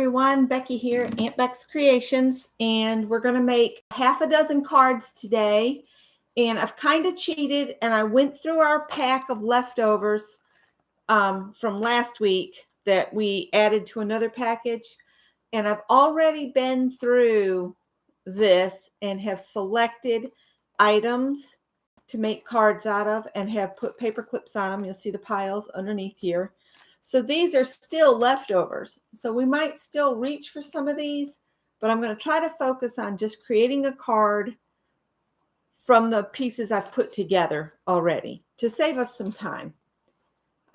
everyone, Becky here, Aunt Beck's Creations, and we're going to make half a dozen cards today. And I've kind of cheated, and I went through our pack of leftovers from last week that we added to another package. And I've already been through this and have selected items to make cards out of and have put paper clips on them. You'll see the piles underneath here. So these are still leftovers. So we might still reach for some of these, but I'm going to try to focus on just creating a card from the pieces I've put together already to save us some time.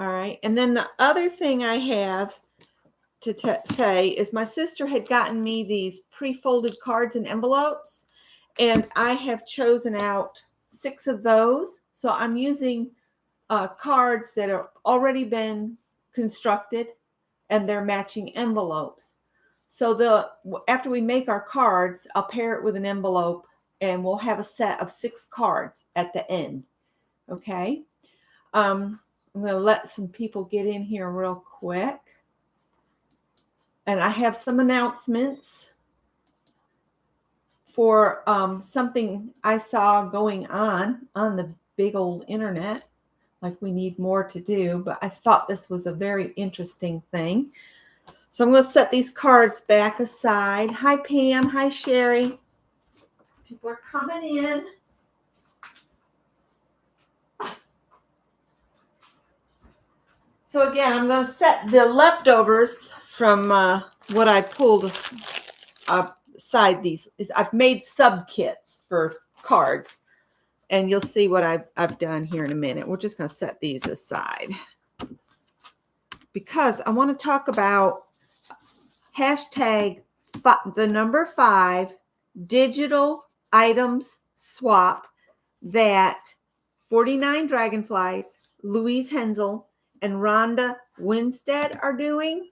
All right. And then the other thing I have to say is my sister had gotten me these pre-folded cards and envelopes, and I have chosen out 6 of those. So I'm using cards that have already been constructed and they're matching envelopes. So after we make our cards, I'll pair it with an envelope and we'll have a set of 6 cards at the end. Okay. I'm going to let some people get in here real quick. And I have some announcements for something I saw going on the big old internet. Like we need more to do, but I thought this was a very interesting thing. So I'm going to set these cards back aside. Hi, Pam. Hi, Sherry. People are coming in. So again, I'm going to set the leftovers from what I pulled aside. I've made sub kits for cards. And you'll see what I've done here in a minute. We're just going to set these aside because I want to talk about hashtag the number 5 digital items swap that 49 Dragonflies, Louise Hensel, and Rhonda Winstead are doing.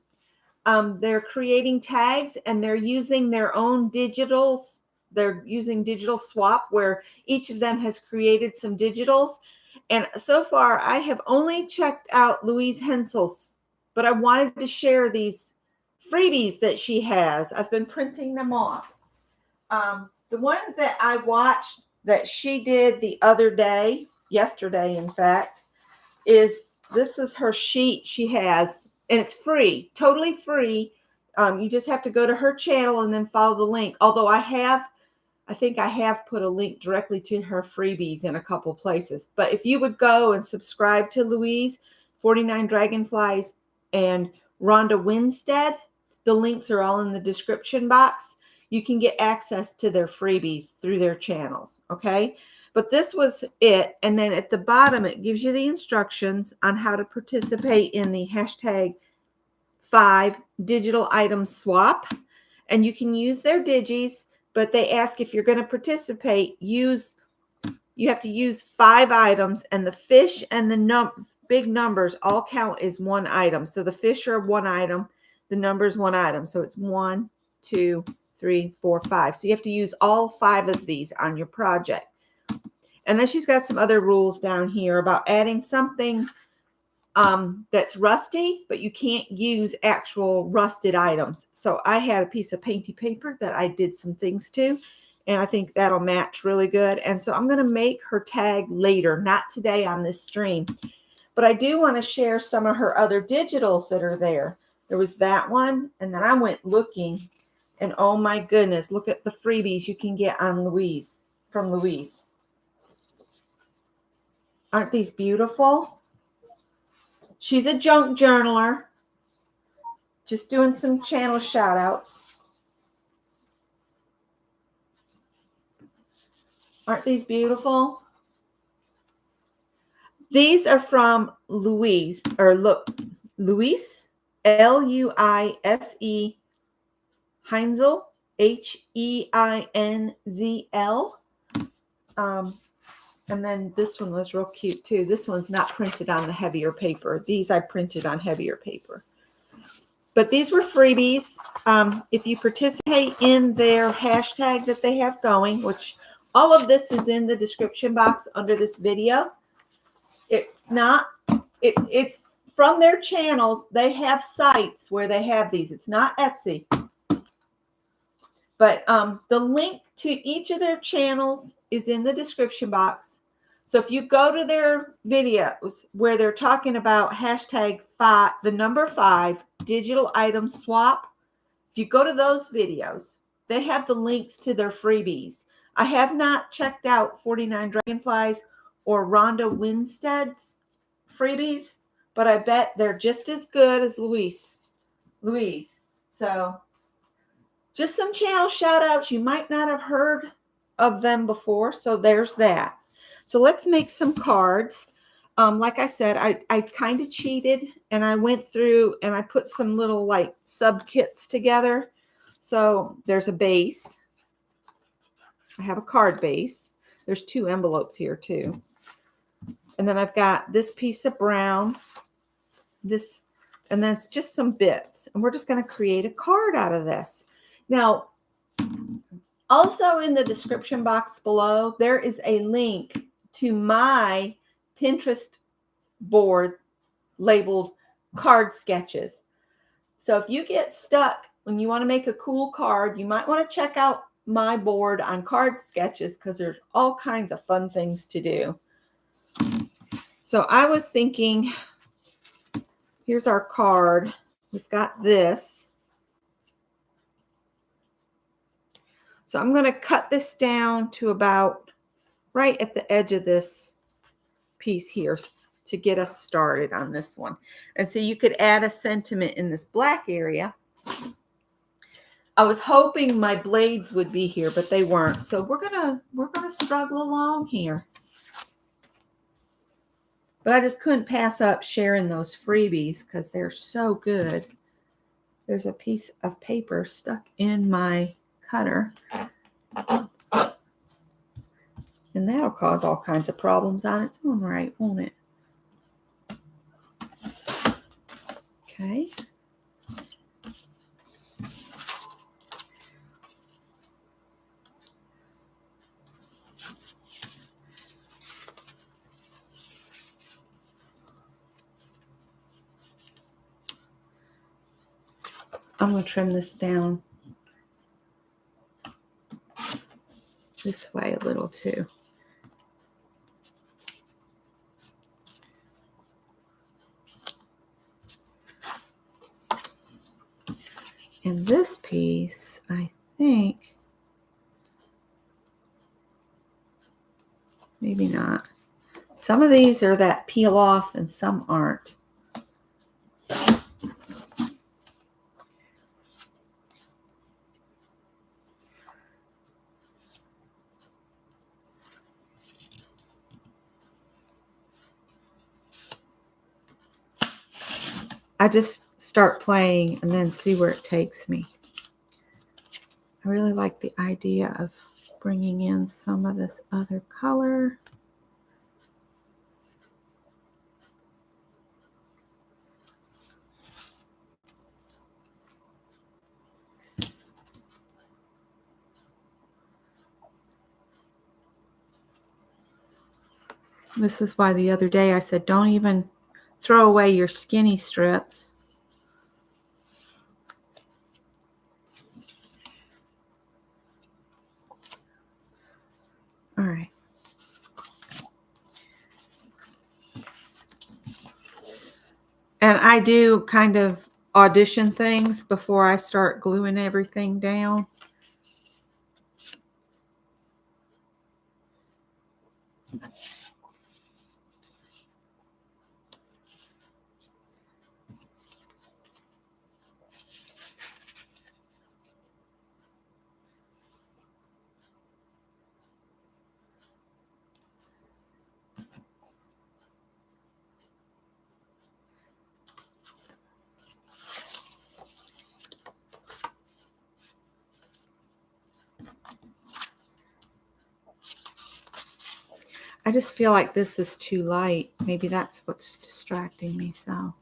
They're creating tags and they're using their own digitals. They're using digital swap where each of them has created some digitals. And so far, I have only checked out Louise Hensel's, but I wanted to share these freebies that she has. I've been printing them off. The one that I watched that she did the other day, yesterday, in fact, this is her sheet she has, and it's free, totally free. You just have to go to her channel and then follow the link. Although I think I have put a link directly to her freebies in a couple places. But if you would go and subscribe to Louise, 49 Dragonflies, and Rhonda Winstead, the links are all in the description box. You can get access to their freebies through their channels, okay? But this was it. And then at the bottom, it gives you the instructions on how to participate in the hashtag 5 digital item swap. And you can use their digis. But they ask if you're going to participate, you have to use 5 items, and the fish and the big numbers all count as one item. So the fish are one item, the number is one item. So it's 1, 2, 3, 4, 5. So you have to use all 5 of these on your project. And then she's got some other rules down here about adding something that's rusty, but you can't use actual rusted items. So I had a piece of painty paper that I did some things to, and I think that'll match really good. And so I'm going to make her tag later, not today on this stream. But I do want to share some of her other digitals that are there. There was that one, and then I went looking, and oh my goodness, look at the freebies you can get on Louise, from Louise. Aren't these beautiful? She's a junk journaler. Just doing some channel shout outs. Aren't these beautiful? These are from Louise, Louise, L-U-I-S-E, Heinzel, H-E-I-N-Z-L. And then this one was real cute too. This one's not printed on the heavier paper. These I printed on heavier paper. But these were freebies. If you participate in their hashtag that they have going, which all of this is in the description box under this video. It's from their channels, they have sites where they have these. It's not Etsy. But the link to each of their channels is in the description box. So if you go to their videos where they're talking about hashtag 5, the number 5, digital item swap, if you go to those videos, they have the links to their freebies. I have not checked out 49 Dragonflies or Rhonda Winstead's freebies, but I bet they're just as good as Louise. So just some channel shout outs. You might not have heard of them before. So there's that. So let's make some cards. Like I said, I kind of cheated and I went through and I put some little like sub kits together. So there's a base. I have a card base. There's 2 envelopes here too. And then I've got this piece of brown, this, and that's just some bits. And we're just going to create a card out of this. Now, also in the description box below, there is a link to my Pinterest board labeled card sketches. So if you get stuck when you want to make a cool card, you might want to check out my board on card sketches because there's all kinds of fun things to do. So I was thinking, here's our card. We've got this. So I'm going to cut this down to about right at the edge of this piece here to get us started on this one. And so you could add a sentiment in this black area. I was hoping my blades would be here, but they weren't. So we're gonna struggle along here. But I just couldn't pass up sharing those freebies because they're so good. There's a piece of paper stuck in my cutter. And that'll cause all kinds of problems on its own right, won't it? Okay. I'm going to trim this down this way a little too. And this piece, I think, maybe not. Some of these are that peel off and some aren't. I just start playing and then see where it takes me. I really like the idea of bringing in some of this other color. This is why the other day I said, don't even throw away your skinny strips. All right. And I do kind of audition things before I start gluing everything down. I just feel like this is too light. Maybe that's what's distracting me so.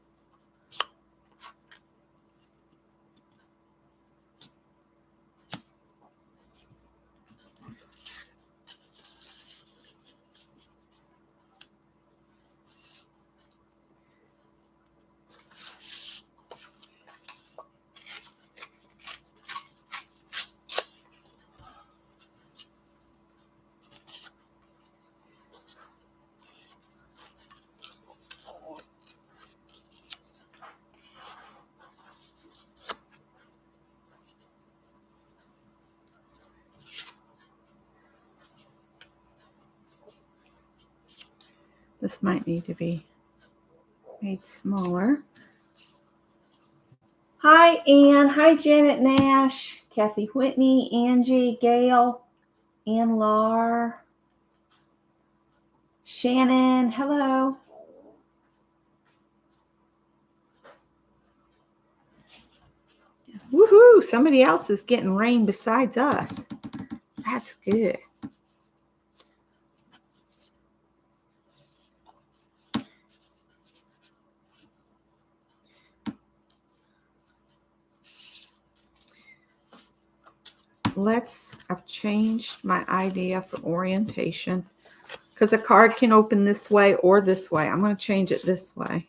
This might need to be made smaller. Hi, Ann. Hi, Janet Nash, Kathy Whitney, Angie, Gail, Ann Lar, Shannon. Hello. Woohoo! Somebody else is getting rain besides us. That's good. I've changed my idea for orientation because a card can open this way or this way. I'm going to change it this way.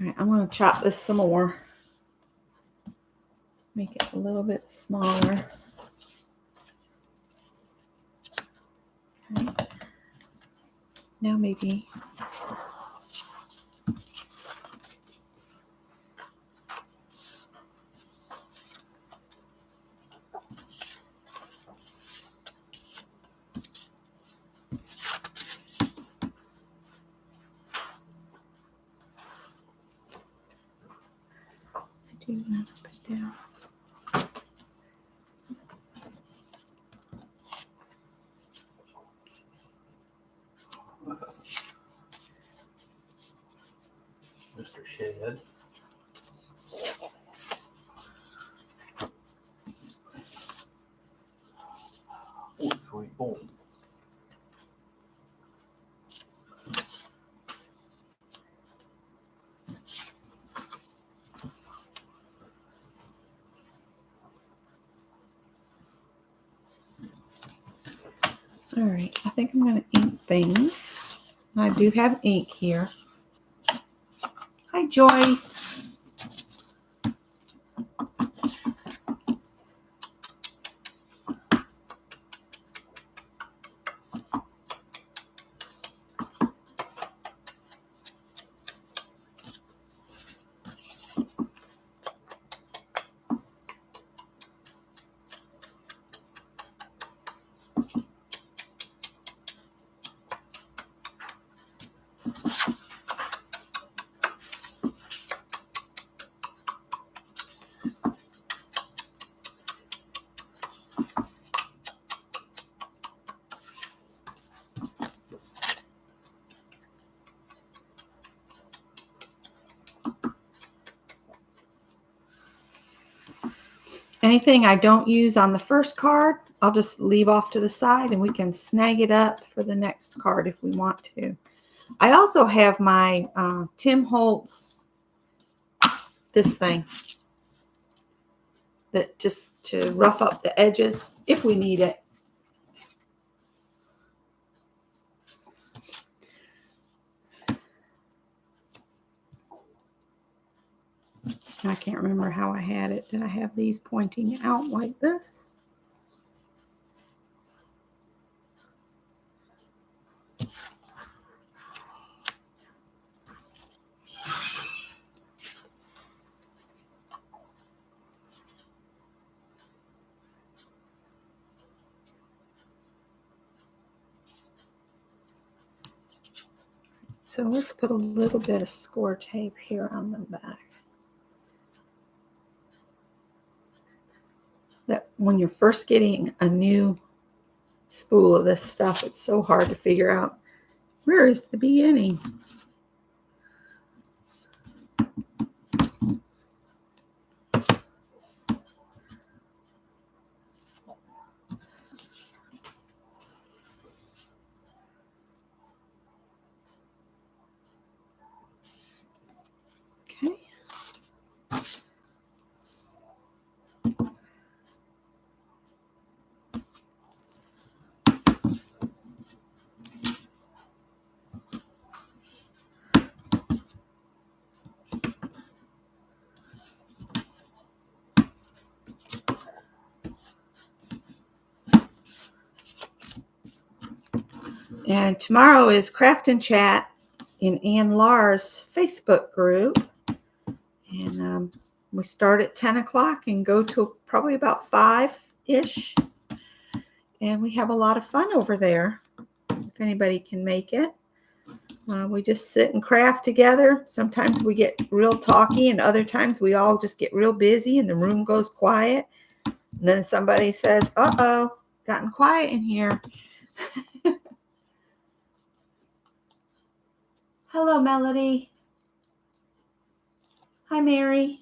All right, I'm going to chop this some more. Make it a little bit smaller. Okay. Now maybe do that up and down. Mr. Shed. Oh, sweet boy. All right, I think I'm going to ink things. I do have ink here. Hi, Joyce. Anything I don't use on the first card, I'll just leave off to the side and we can snag it up for the next card if we want to. I also have my Tim Holtz, this thing, that just to rough up the edges if we need it. I can't remember how I had it. Did I have these pointing out like this? So let's put a little bit of score tape here on the back. That when you're first getting a new spool of this stuff, it's so hard to figure out where is the beginning. Okay. And tomorrow is Craft and Chat in Ann Lahr's Facebook group. And we start at 10 o'clock and go to probably about 5-ish. And we have a lot of fun over there, if anybody can make it. We just sit and craft together. Sometimes we get real talky, and other times we all just get real busy and the room goes quiet. And then somebody says, uh-oh, gotten quiet in here. Hello, Melody. Hi, Mary.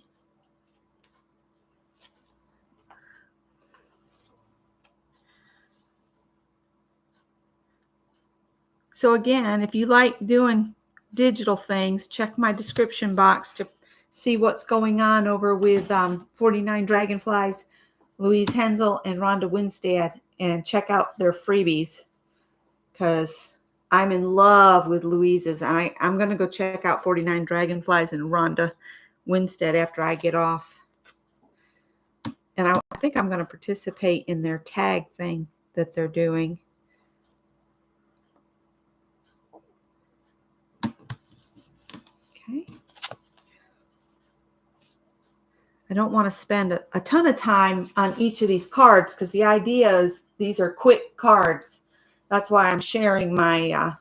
So again, if you like doing digital things, check my description box to see what's going on over with 49 Dragonflies, Louise Hensel and Rhonda Winstead, and check out their freebies, because I'm in love with Louise's. And I'm going to go check out 49 Dragonflies and Rhonda Winstead after I get off. And I think I'm going to participate in their tag thing that they're doing. Okay. I don't want to spend a ton of time on each of these cards, because the idea is these are quick cards. That's why I'm sharing my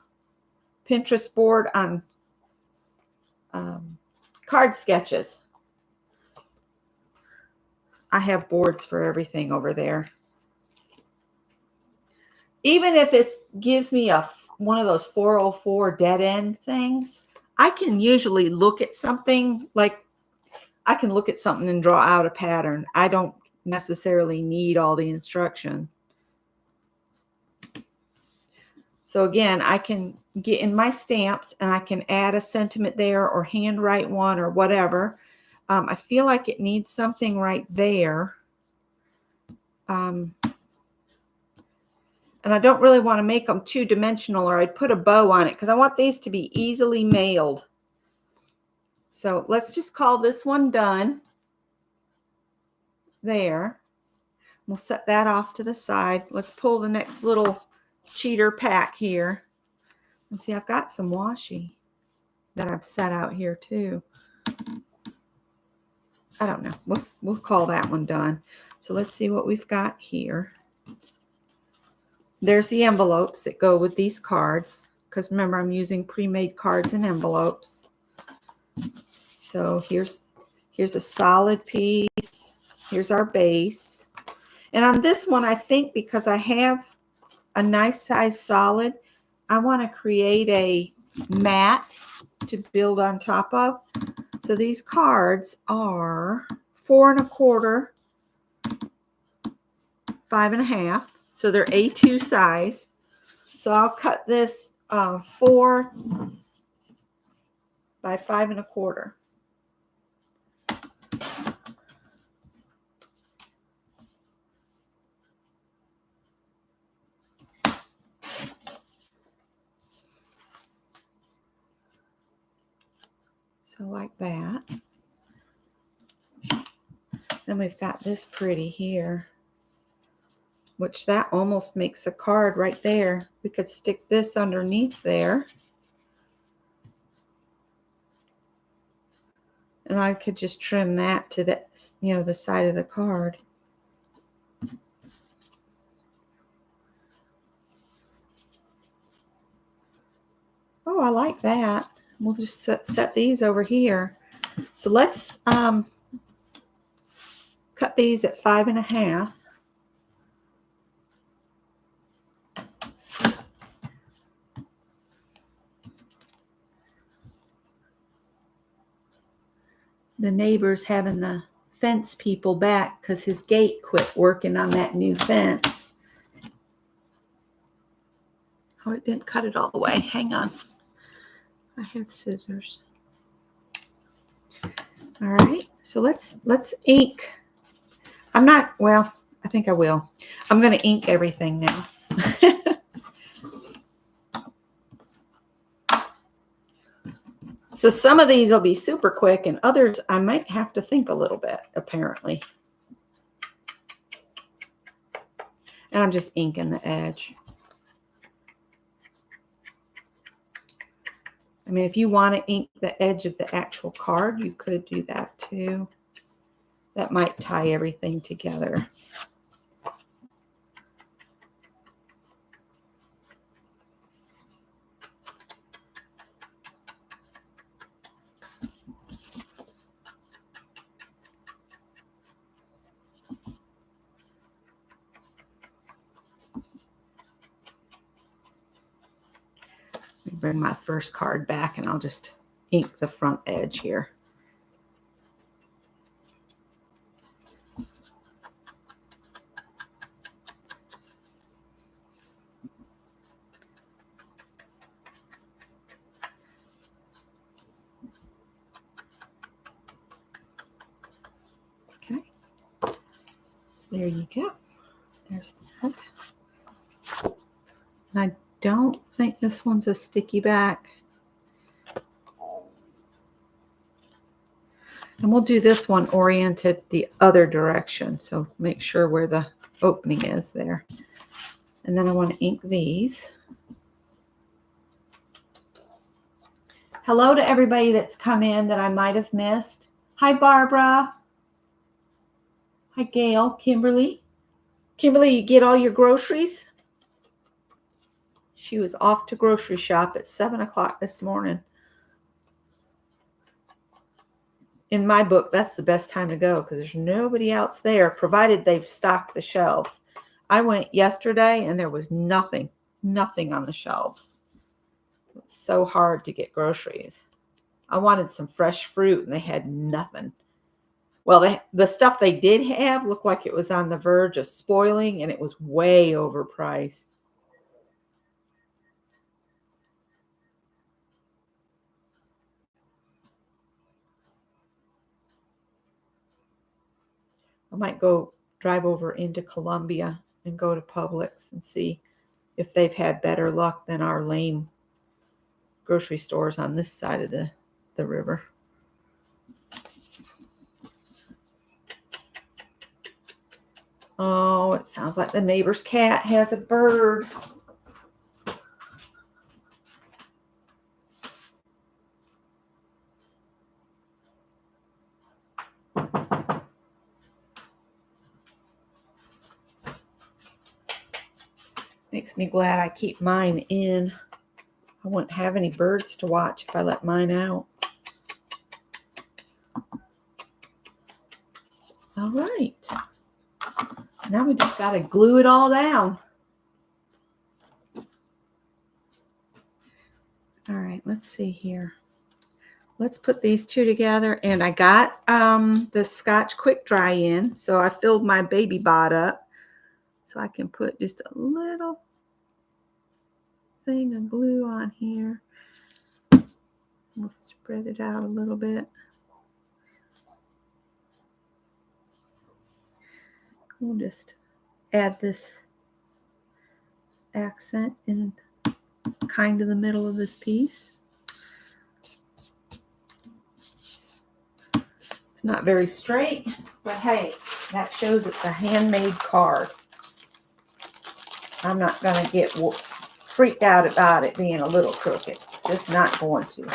Pinterest board on card sketches. I have boards for everything over there. Even if it gives me one of those 404 dead end things, I can usually look at something, like I can look at something and draw out a pattern. I don't necessarily need all the instruction. So again, I can get in my stamps and I can add a sentiment there or handwrite one or whatever. I feel like it needs something right there. And I don't really want to make them two-dimensional, or I'd put a bow on it, because I want these to be easily mailed. So let's just call this one done. There. We'll set that off to the side. Let's pull the next little cheater pack here. And see, I've got some washi that I've set out here too. I don't know. We'll call that one done. So let's see what we've got here. There's the envelopes that go with these cards, because remember, I'm using pre-made cards and envelopes. So here's a solid piece. Here's our base. And on this one, I think because I have a nice size solid, I want to create a mat to build on top of. So these cards are 4 1/4, 5 1/2. So they're A2 size. So I'll cut this 4 by 5 1/4. So like that. Then we've got this pretty here, which that almost makes a card right there. We could stick this underneath there. And I could just trim that to the, the side of the card. Oh, I like that. We'll just set these over here. So let's cut these at 5 1/2. The neighbor's having the fence people back because his gate quit working on that new fence. Oh, it didn't cut it all the way. Hang on. I have scissors. All right. So let's ink. I think I will. I'm going to ink everything now. So some of these will be super quick, and others I might have to think a little bit, apparently. And I'm just inking the edge. I mean, if you want to ink the edge of the actual card, you could do that too. That might tie everything together. Let me bring my first card back and I'll just ink the front edge here. Okay, so there you go. There's that. And I don't think this one's a sticky back. And we'll do this one oriented the other direction. So make sure where the opening is there. And then I want to ink these. Hello to everybody that's come in that I might have missed. Hi, Barbara. Hi, Gail. Kimberly. Kimberly, you get all your groceries? She was off to grocery shop at 7 o'clock this morning. In my book, that's the best time to go because there's nobody else there, provided they've stocked the shelves. I went yesterday and there was nothing on the shelves. It's so hard to get groceries. I wanted some fresh fruit and they had nothing. Well, the stuff they did have looked like it was on the verge of spoiling and it was way overpriced. I might go drive over into Columbia and go to Publix and see if they've had better luck than our lame grocery stores on this side of the river. Oh, it sounds like the neighbor's cat has a bird. Makes me glad I keep mine in. I wouldn't have any birds to watch if I let mine out. All right. Now we just got to glue it all down. All right, let's see here. Let's put these two together. And I got the Scotch Quick Dry in. So I filled my baby bot up. So I can put just a little thing of glue on here. We'll spread it out a little bit. We'll just add this accent in kind of the middle of this piece. It's not very straight, but hey, that shows it's a handmade card. I'm not going to get freaked out about it being a little crooked. Just not going to.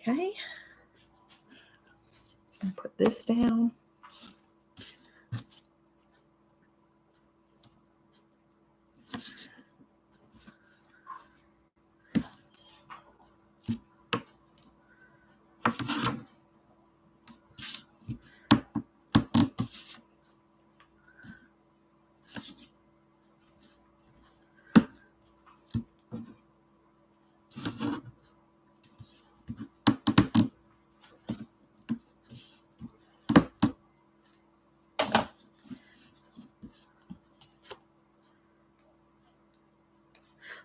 Okay. And put this down.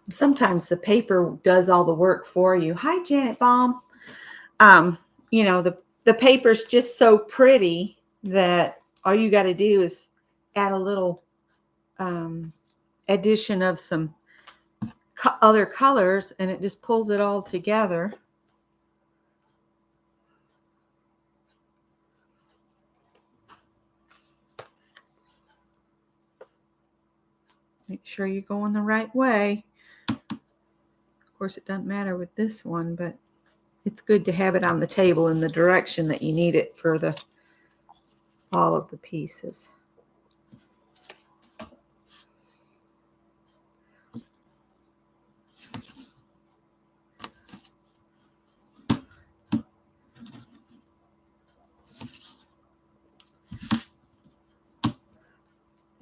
Sometimes the paper does all the work for you. Hi, Janet Baum. You know, the paper's just so pretty that all you got to do is add a little addition of some other colors and it just pulls it all together. Make sure you're going the right way. Of course, it doesn't matter with this one, but it's good to have it on the table in the direction that you need it for all of the pieces.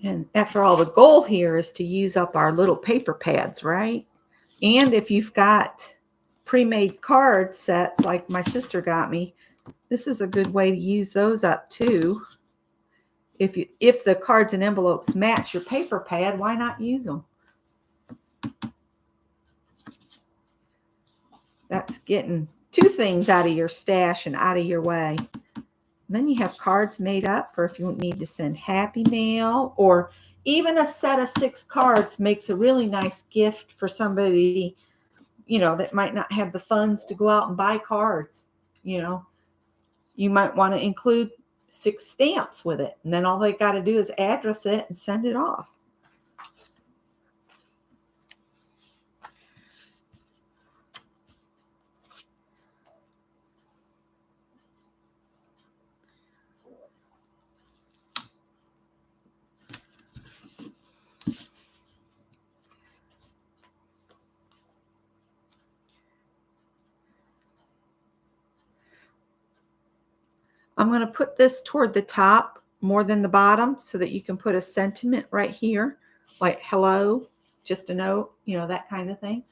And after all, the goal here is to use up our little paper pads, right? And if you've got pre-made card sets like my sister got me, this is a good way to use those up too. If the cards and envelopes match your paper pad, why not use them? That's getting two things out of your stash and out of your way. And then you have cards made up for if you need to send happy mail, or even a set of 6 cards makes a really nice gift for somebody, that might not have the funds to go out and buy cards. You might want to include 6 stamps with it, and then all they got to do is address it and send it off. I'm going to put this toward the top more than the bottom so that you can put a sentiment right here, like hello, just a note, that kind of thing.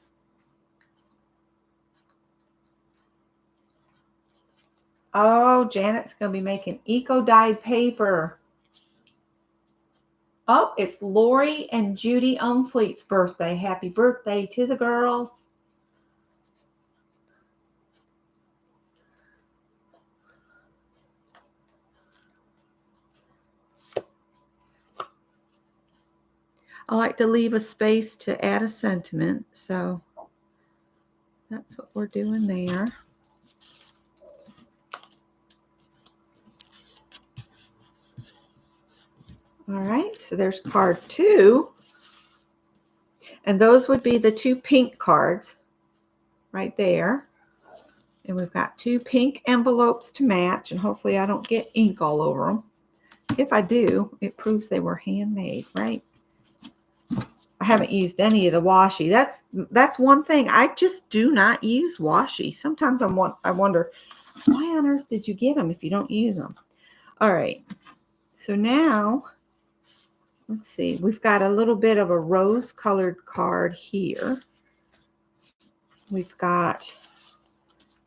Oh, Janet's going to be making eco-dyed paper. Oh, it's Lori and Judy Unfleet's birthday. Happy birthday to the girls. I like to leave a space to add a sentiment, so that's what we're doing there. All right, so there's card 2. And those would be the 2 pink cards right there. And we've got 2 pink envelopes to match, and hopefully I don't get ink all over them. If I do, it proves they were handmade, right? I haven't used any of the washi. That's one thing. I just do not use washi. Sometimes I wonder, why on earth did you get them if you don't use them? All right. So now, let's see. We've got a little bit of a rose-colored card here. We've got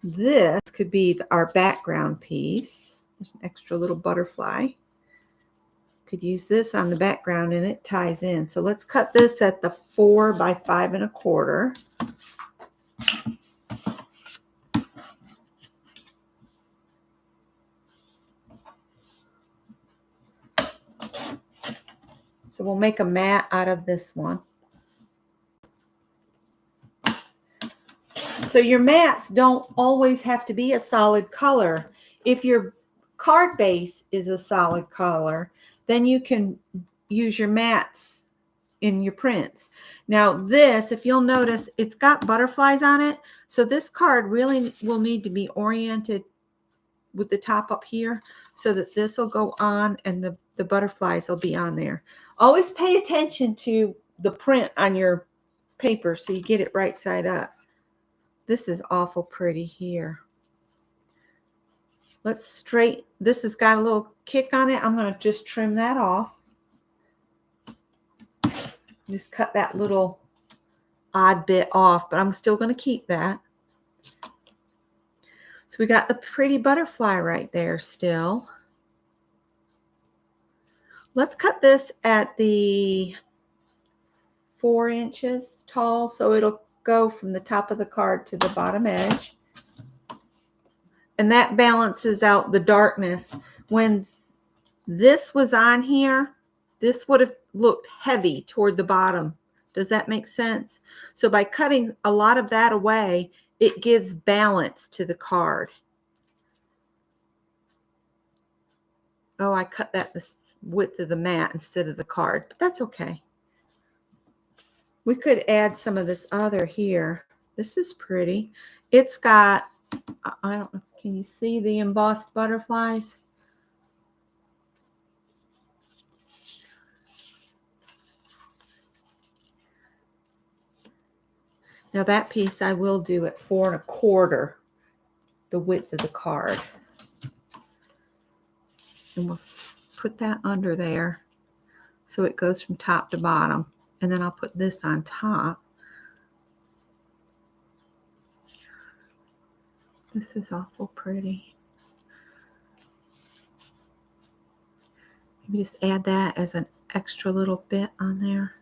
this could be our background piece. There's an extra little butterfly. Could use this on the background and it ties in. So let's cut this at the 4 by 5 1/4. So we'll make a mat out of this one. So your mats don't always have to be a solid color. If your card base is a solid color, then you can use your mats in your prints. Now this, if you'll notice, it's got butterflies on it. So this card really will need to be oriented with the top up here so that this will go on and the butterflies will be on there. Always pay attention to the print on your paper so you get it right side up. This is awful pretty here. This has got a little kick on it. I'm going to just trim that off. Just cut that little odd bit off, but I'm still going to keep that. So we got the pretty butterfly right there still. Let's cut this at the 4 inches tall, so it'll go from the top of the card to the bottom edge. And that balances out the darkness. When this was on here, this would have looked heavy toward the bottom. Does that make sense? So by cutting a lot of that away, it gives balance to the card. Oh, I cut that the width of the mat instead of the card, but that's okay. We could add some of this other here. This is pretty. It's got, I don't know, can you see the embossed butterflies? Now that piece I will do at 4 1/4, the width of the card. And we'll put that under there so it goes from top to bottom. And then I'll put this on top. This is awful pretty. Maybe just add that as an extra little bit on there.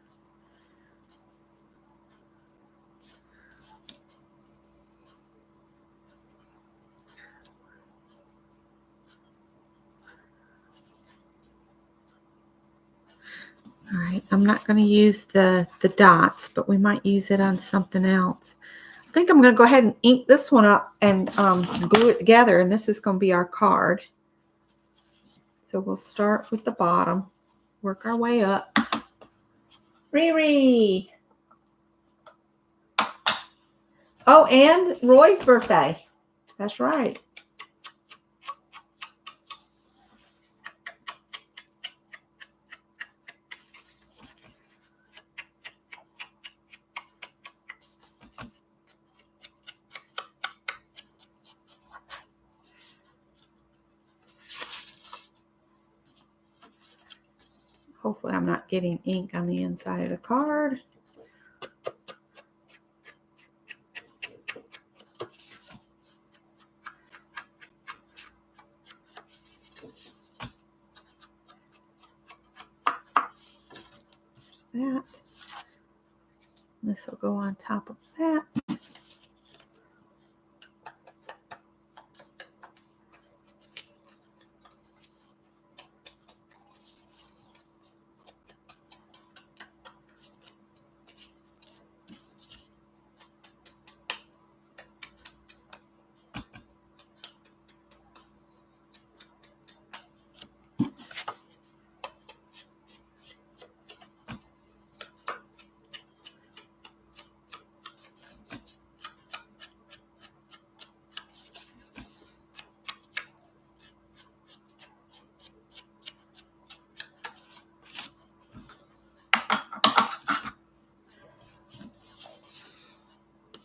All right, I'm not going to use the dots, but we might use it on something else. I think I'm going to go ahead and ink this one up and glue it together, and this is going to be our card. So we'll start with the bottom, work our way up. Riri! Oh, and Roy's birthday. That's right. Hopefully I'm not getting ink on the inside of the card. There's that. This will go on top of that.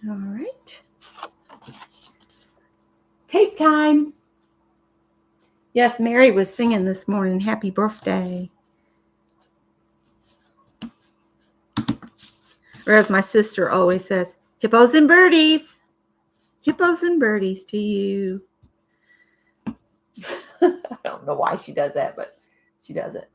All right. Tape time. Yes, Mary was singing this morning. Happy birthday. Or as my sister always says, hippos and birdies. Hippos and birdies to you. I don't know why she does that, but she does it.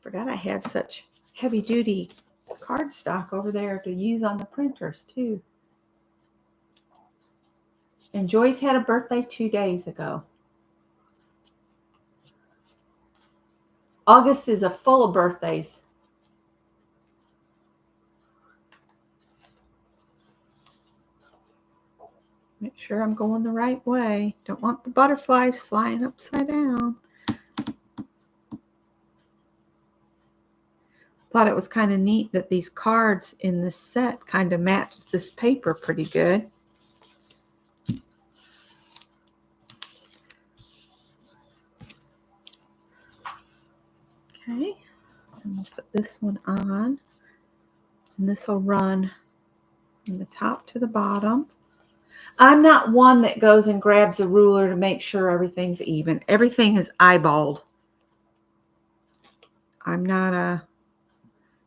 Forgot I had such heavy duty cardstock over there to use on the printers too. And Joyce had a birthday 2 days ago. August is full of birthdays. Make sure I'm going the right way. Don't want the butterflies flying upside down. Thought it was kind of neat that these cards in this set kind of matched this paper pretty good. Okay, and we'll put this one on, and this will run from the top to the bottom. I'm not one that goes and grabs a ruler to make sure everything's even. Everything is eyeballed. I'm not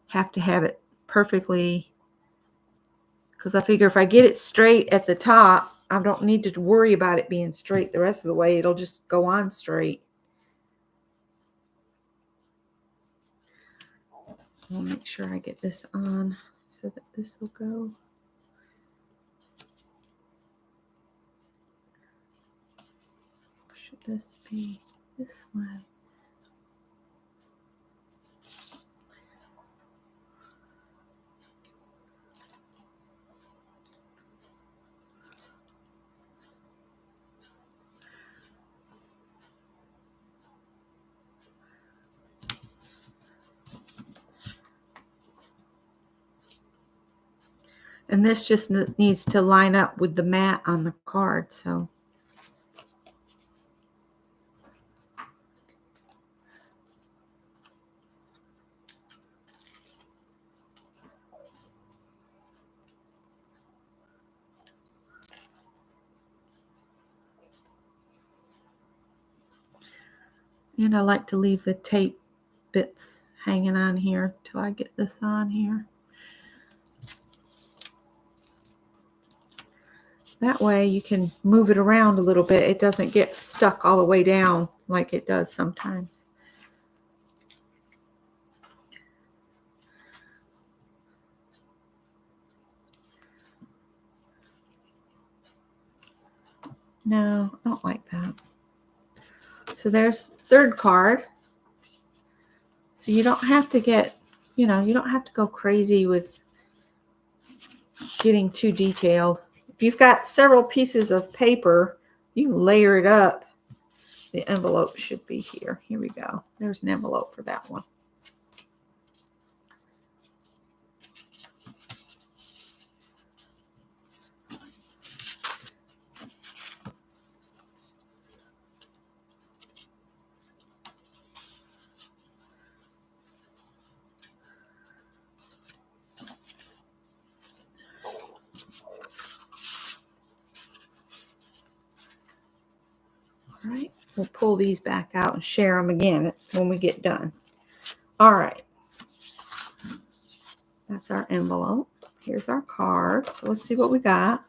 have to have it perfectly, because I figure if I get it straight at the top, I don't need to worry about it being straight the rest of the way. It'll just go on straight. I'll make sure I get this on so that this will go. Should this be this way? And this just needs to line up with the mat on the card. So and I like to leave the tape bits hanging on here till I get this on here. That way you can move it around a little bit. It doesn't get stuck all the way down like it does sometimes. No, I don't like that. So there's third card. So you don't have to get, you don't have to go crazy with getting too detailed. If you've got several pieces of paper, you can layer it up. The envelope should be here. Here we go. There's an envelope for that one. All right, we'll pull these back out and share them again when we get done. All right, that's our envelope. Here's our card. So let's see what we got.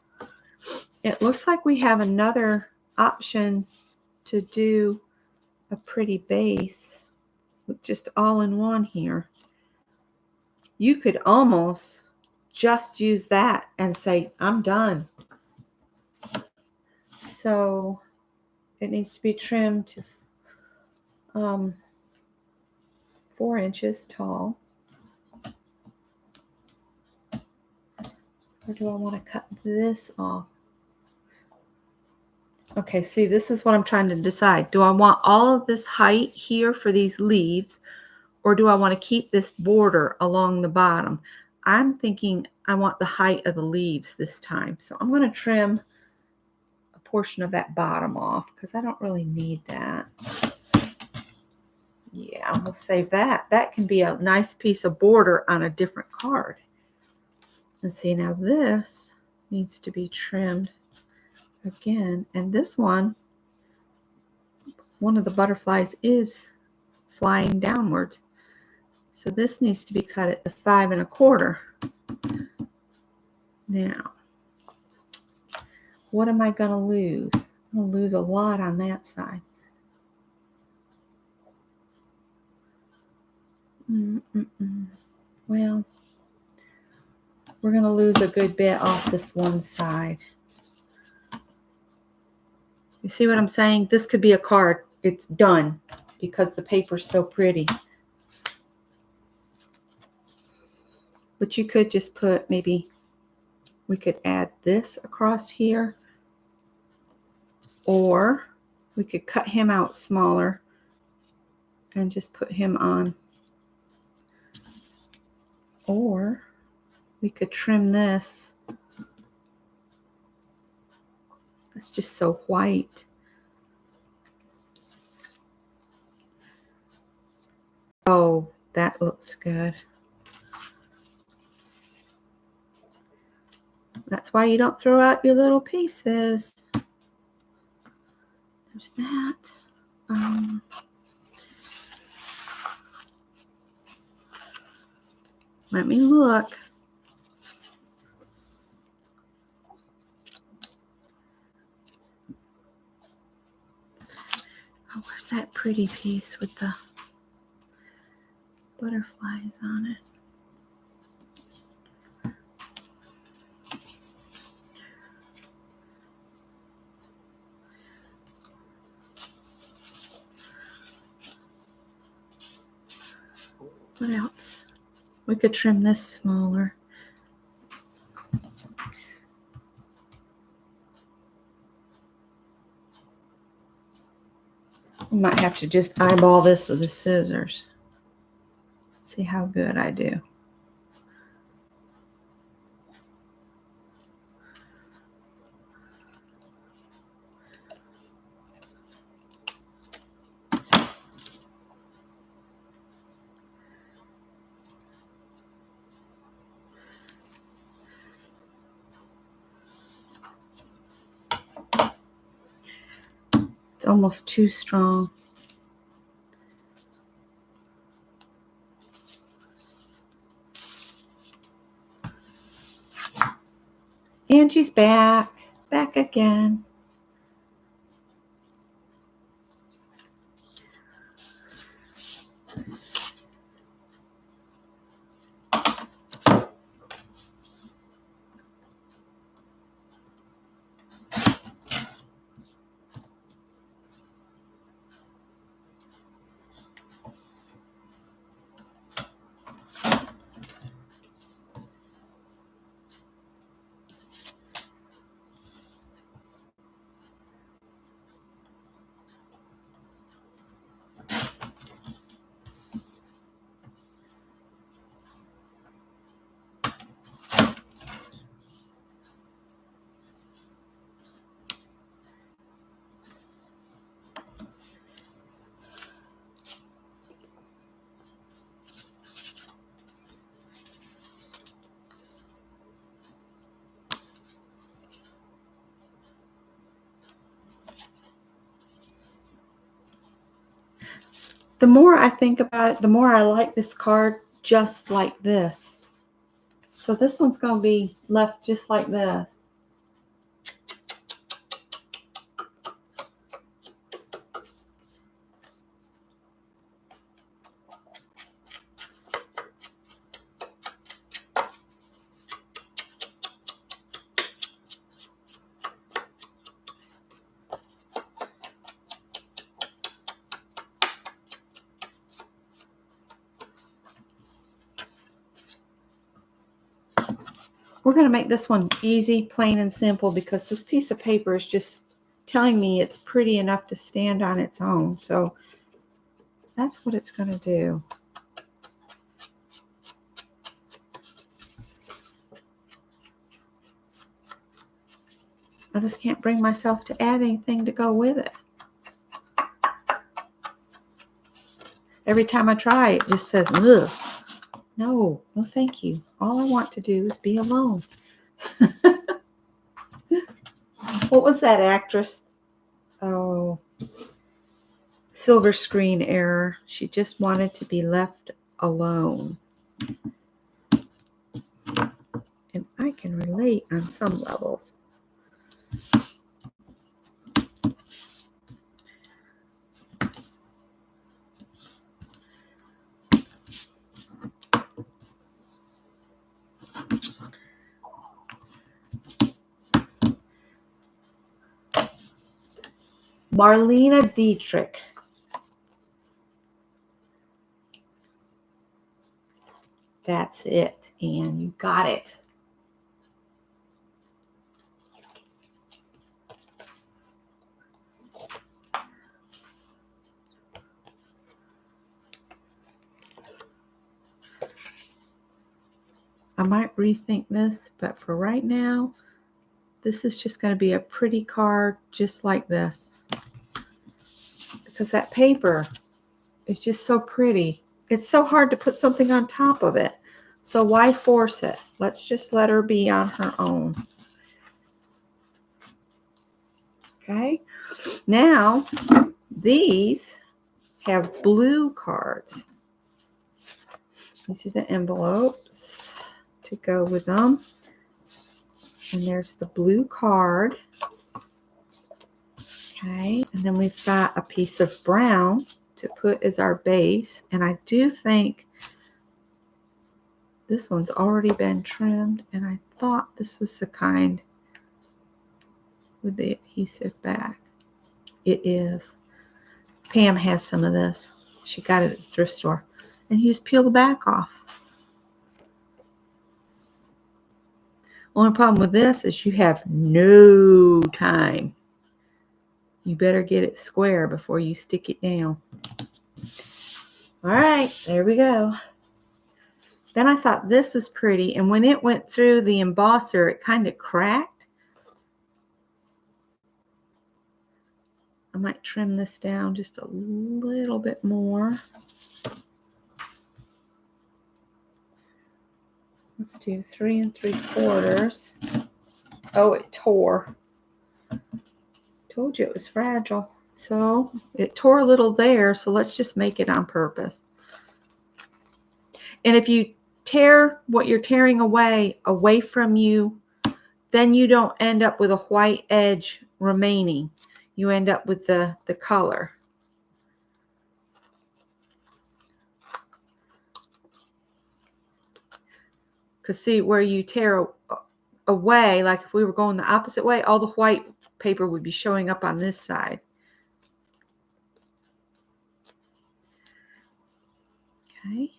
It looks like we have another option to do a pretty base with just all in one here. You could almost just use that and say, I'm done. So it needs to be trimmed to 4 inches tall. Or do I want to cut this off? Okay, see, this is what I'm trying to decide. Do I want all of this height here for these leaves, or do I want to keep this border along the bottom? I'm thinking I want the height of the leaves this time. So I'm going to trim a portion of that bottom off because I don't really need that. Yeah, we'll save that. That can be a nice piece of border on a different card. Let's see, now this needs to be trimmed again. And this one of the butterflies is flying downwards. So this needs to be cut at the 5 1/4. Now, what am I going to lose? I'm going to lose a lot on that side. Well, we're going to lose a good bit off this one side. You see what I'm saying? This could be a card. It's done because the paper's so pretty. But you could just put, maybe we could add this across here. Or we could cut him out smaller and just put him on. Or we could trim this. It's just so white. Oh, that looks good. That's why you don't throw out your little pieces. There's that. Let me look. Oh, where's that pretty piece with the butterflies on it? What else? We could trim this smaller. We might have to just eyeball this with the scissors. See how good I do. It's almost too strong. Angie's back again. The more I think about it, the more I like this card just like this. So this one's going to be left just like this. We're going to make this one easy, plain, and simple because this piece of paper is just telling me it's pretty enough to stand on its own. So that's what it's going to do. I just can't bring myself to add anything to go with it. Every time I try, it just says, ugh. No, thank you. All I want to do is be alone. What was that actress? Oh, silver screen error. She just wanted to be left alone. And I can relate on some levels. Marlena Dietrich. That's it, Anne. You got it. I might rethink this, but for right now, this is just going to be a pretty card just like this. Because that paper is just so pretty. It's so hard to put something on top of it. So why force it? Let's just let her be on her own. Okay. Now, these have blue cards. These are the envelopes to go with them. And there's the blue card. Okay. And then we've got a piece of brown to put as our base. And I do think this one's already been trimmed. And I thought this was the kind with the adhesive back. It is. Pam has some of this. She got it at the thrift store. And you just peel the back off. Only problem with this is you have no time. You better get it square before you stick it down. All right, there we go. Then I thought this is pretty, and when it went through the embosser, it kind of cracked. I might trim this down just a little bit more. Let's do 3 3/4. Oh, it tore. Told you it was fragile. So it tore a little there, so let's just make it on purpose. And if you tear what you're tearing away from you, then you don't end up with a white edge remaining. You end up with the color. Because see, where you tear away, like if we were going the opposite way, all the white paper would be showing up on this side. Okay.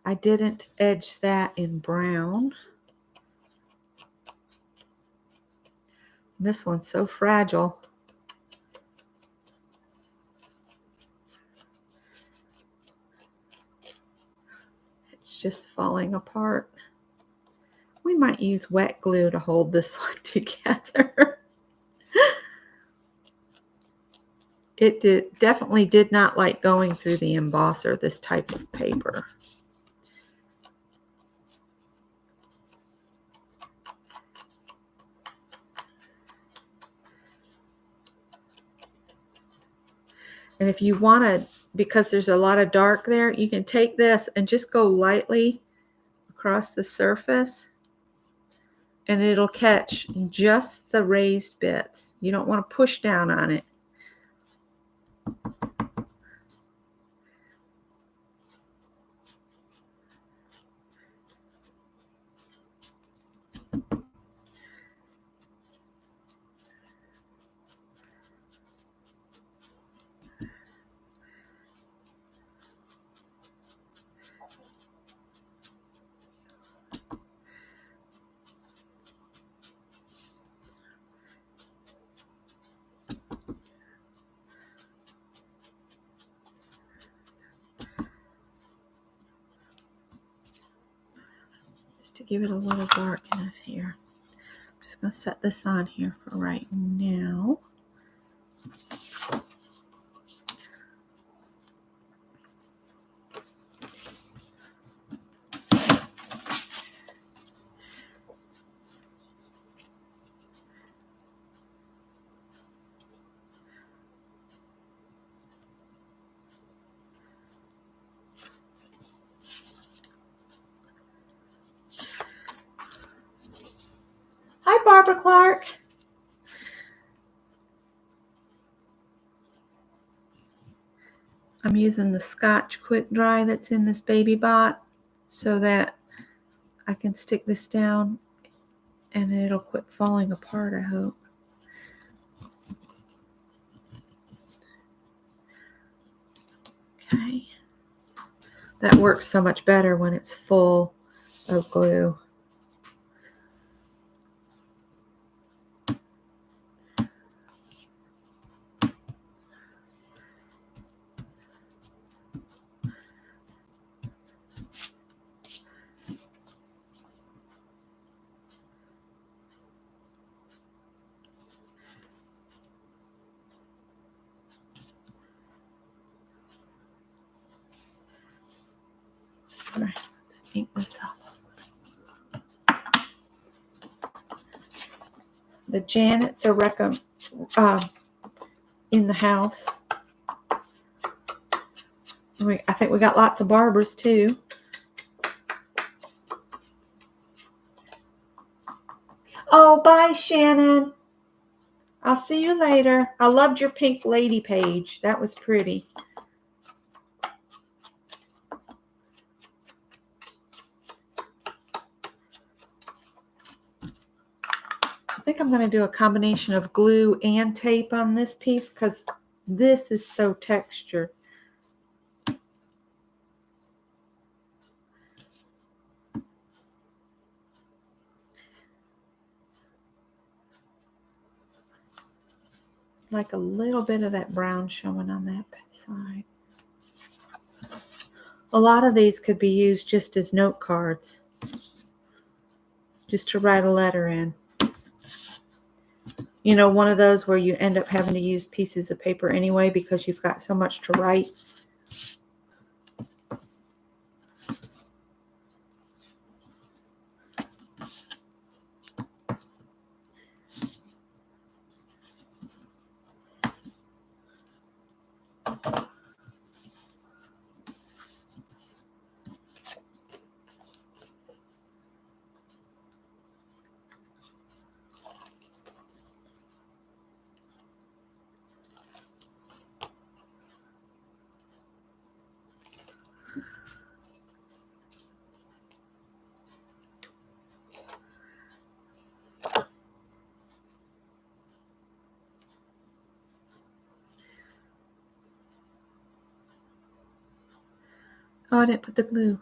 I didn't edge that in brown. This one's so fragile. It's just falling apart. We might use wet glue to hold this one together. It definitely did not like going through the embosser, this type of paper. And if you want to, because there's a lot of dark there, you can take this and just go lightly across the surface and it'll catch just the raised bits. You don't want to push down on it. To give it a little darkness here. I'm just going to set this on here for right now. Hi, Barbara Clark. I'm using the Scotch Quick Dry that's in this baby bot so that I can stick this down and it'll quit falling apart, I hope. Okay. That works so much better when it's full of glue. All right, let's ink this up. The Janets are in the house. I think we got lots of Barbaras too. Oh, bye, Shannon. I'll see you later. I loved your pink lady page. That was pretty. I think I'm going to do a combination of glue and tape on this piece because this is so textured. Like a little bit of that brown showing on that side. A lot of these could be used just as note cards, just to write a letter in. You know, one of those where you end up having to use pieces of paper anyway because you've got so much to write. Oh, I didn't put the glue.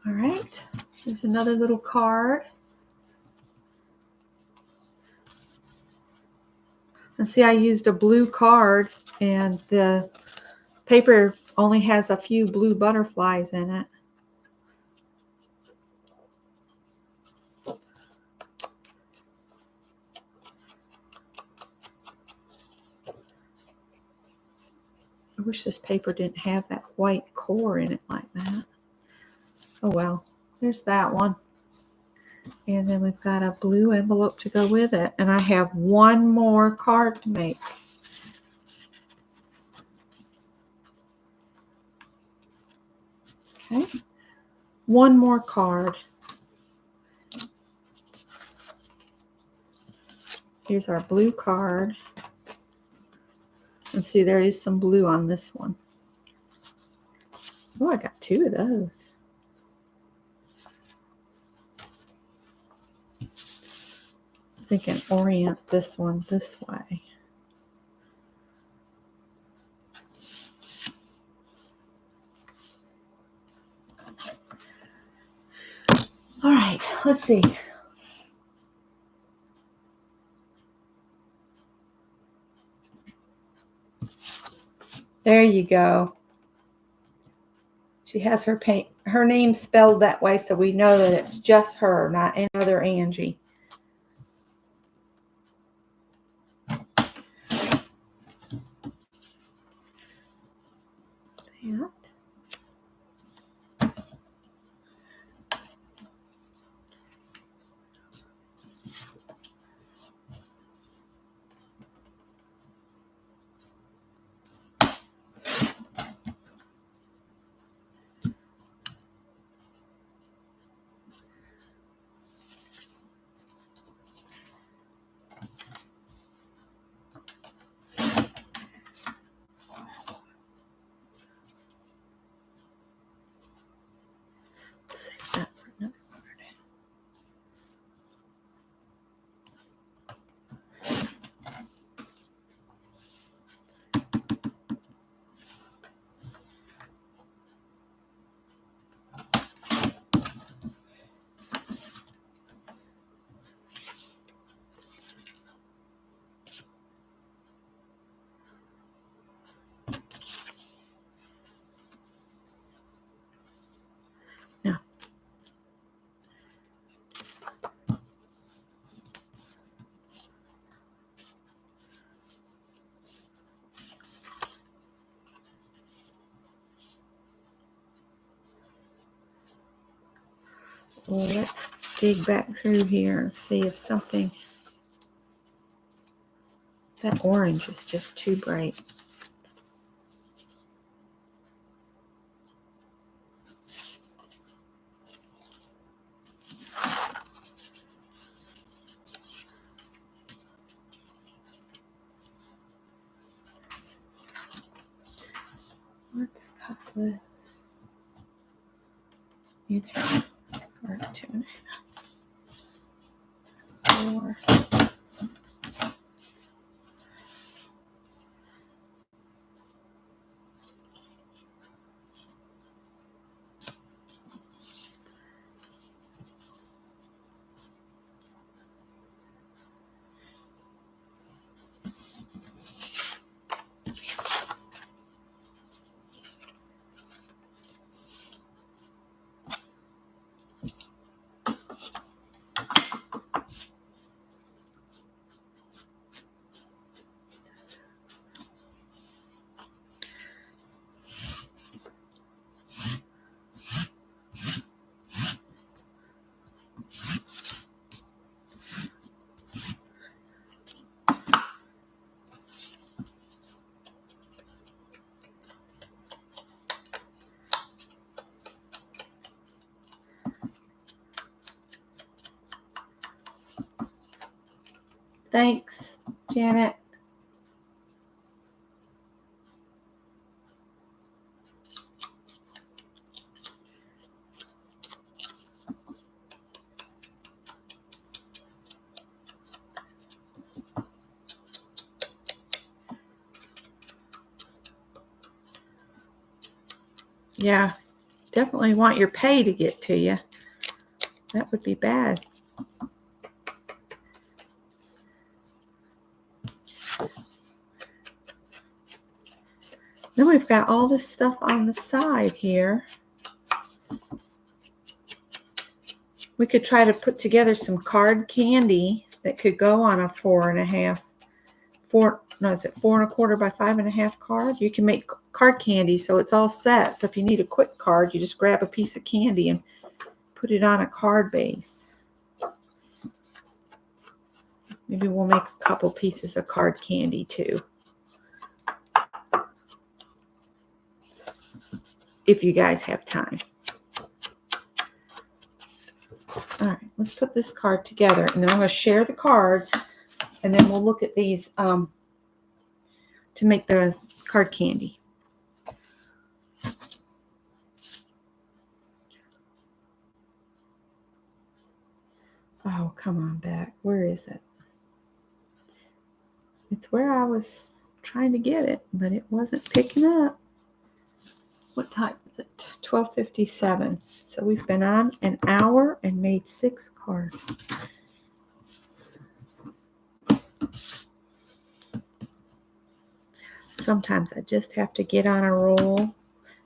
All right, there's another little card. And see, I used a blue card and the paper only has a few blue butterflies in it. I wish this paper didn't have that white core in it like that. Oh well, there's that one. And then we've got a blue envelope to go with it. And I have one more card to make. Okay. One more card. Here's our blue card. And see, there is some blue on this one. Oh, I got two of those. I think I can orient this one this way. All right, let's see. There you go. She has her name spelled that way so we know that it's just her, not any other Angie. That. Well, let's dig back through here and see if something... That orange is just too bright. Let's cut this in half, or 2.5, 4. Thanks, Janet. Yeah, definitely want your pay to get to you. That would be bad. Then we've got all this stuff on the side here. We could try to put together some card candy that could go on a 4.25, 4.25 by 5.5 card. You can make card candy so it's all set. So if you need a quick card, you just grab a piece of candy and put it on a card base. Maybe we'll make a couple pieces of card candy too, if you guys have time. All right, let's put this card together, and then I'm going to share the cards, and then we'll look at these to make the card candy. Oh, come on back. Where is it? It's where I was trying to get it, but it wasn't picking up. What time is it? 12:57. So we've been on an hour and made 6 cards. Sometimes I just have to get on a roll.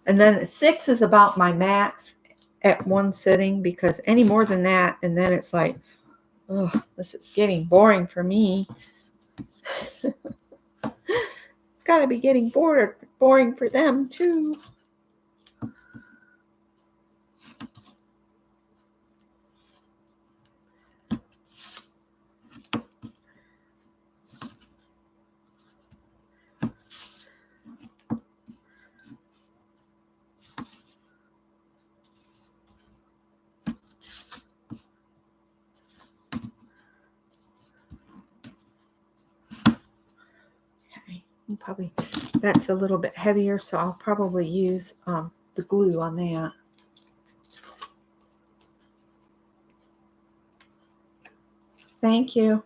And then 6 is about my max at one sitting, because any more than that, and then it's like, oh, this is getting boring for me. It's got to be getting boring for them too. Probably that's a little bit heavier, so I'll probably use the glue on that. Thank you.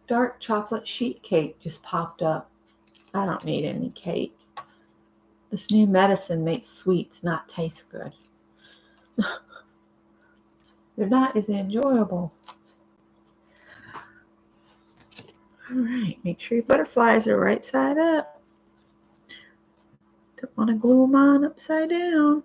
Dark chocolate sheet cake just popped up. I don't need any cake. This new medicine makes sweets not taste good. They're not as enjoyable. All right, make sure your butterflies are right side up. Don't want to glue them on upside down.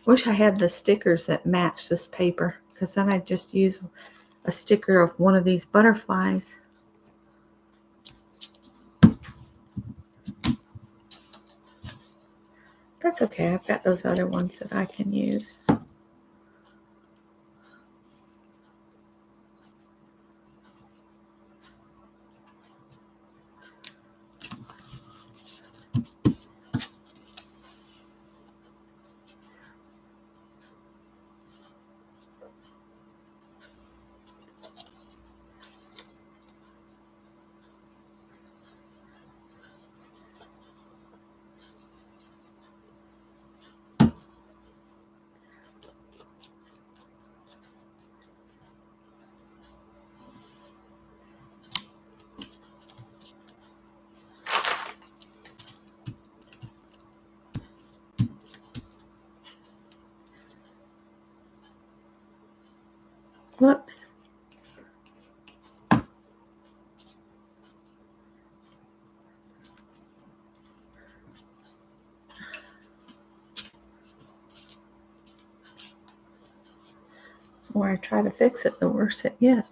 Wish I had the stickers that match this paper, because then I'd just use a sticker of one of these butterflies. That's okay. I've got those other ones that I can use. Whoops. The more I try to fix it, the worse it gets.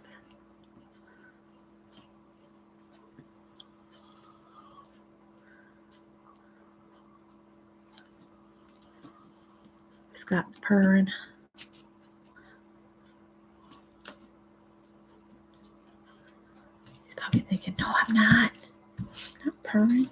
Scott's purring. He's probably thinking, no, I'm not. I'm not purring.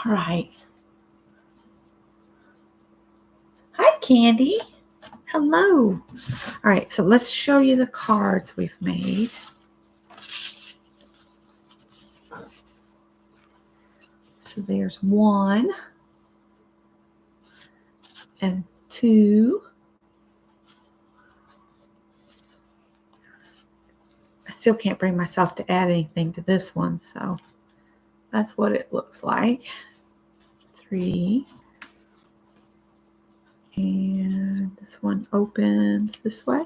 All right. Hi, Candy. Hello. All right, so let's show you the cards we've made. So there's 1 and 2. I still can't bring myself to add anything to this one, so that's what it looks like. 3. And this one opens this way.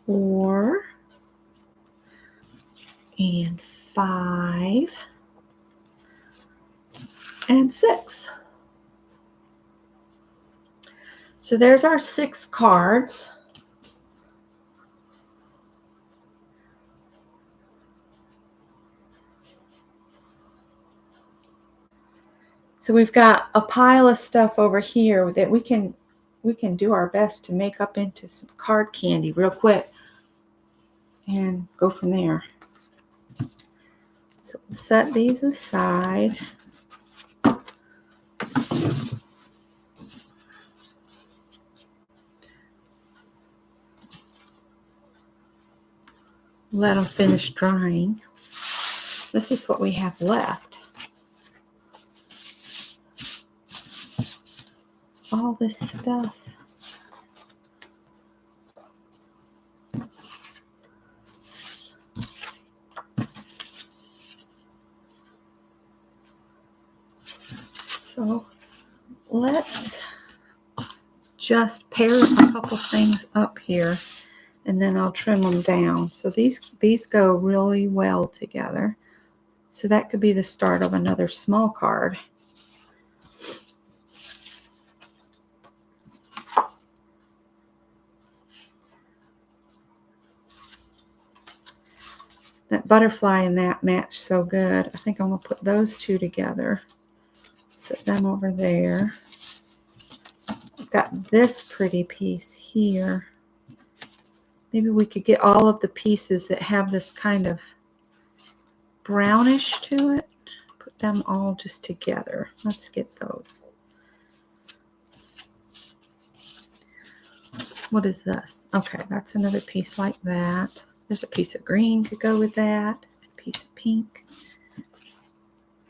4 and 5 and 6. So there's our 6 cards. So we've got a pile of stuff over here that we can do our best to make up into some card candy real quick and go from there. So we'll set these aside. Let them finish drying. This is what we have left. All this stuff. So let's just pair a couple things up here, and then I'll trim them down. So these go really well together. So that could be the start of another small card. That butterfly and that match so good. I think I'm going to put those two together. Set them over there. I've got this pretty piece here. Maybe we could get all of the pieces that have this kind of brownish to it. Put them all just together. Let's get those. What is this? Okay, that's another piece like that. There's a piece of green to go with that. A piece of pink.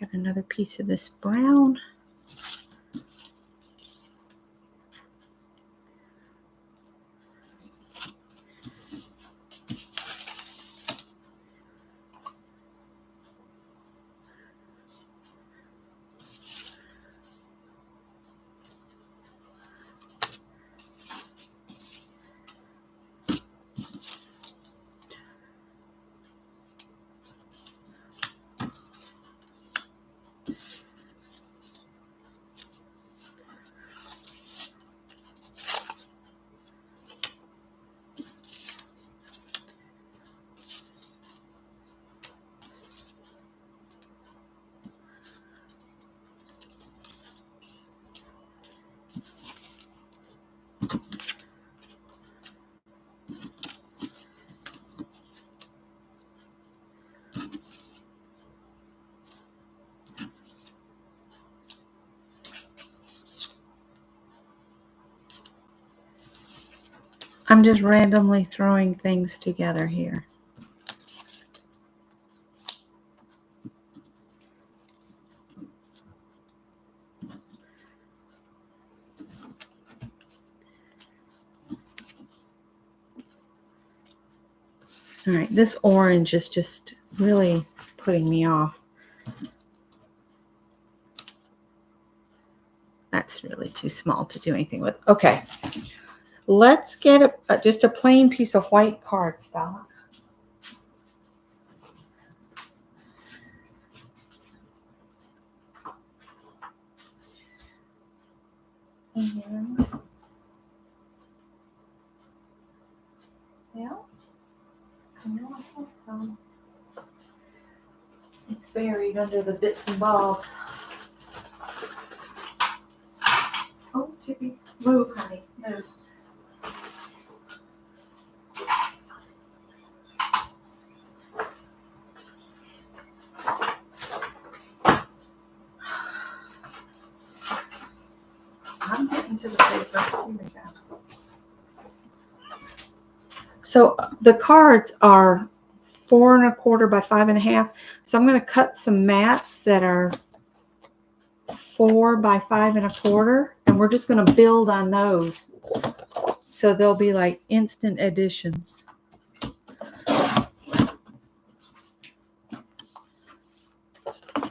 Got another piece of this brown. I'm just randomly throwing things together here. All right, this orange is just really putting me off. That's really too small to do anything with. Okay, let's get just a plain piece of white cardstock. Yeah, I know I have some. It's buried under the bits and bobs. Oh, Tippy, move, honey, move. I'm getting to the paper. Here we go. So the cards are 4 1/4 by 5 1/2. So I'm going to cut some mats that are 4 by 5 1/4, and we're just going to build on those. So they'll be like instant additions.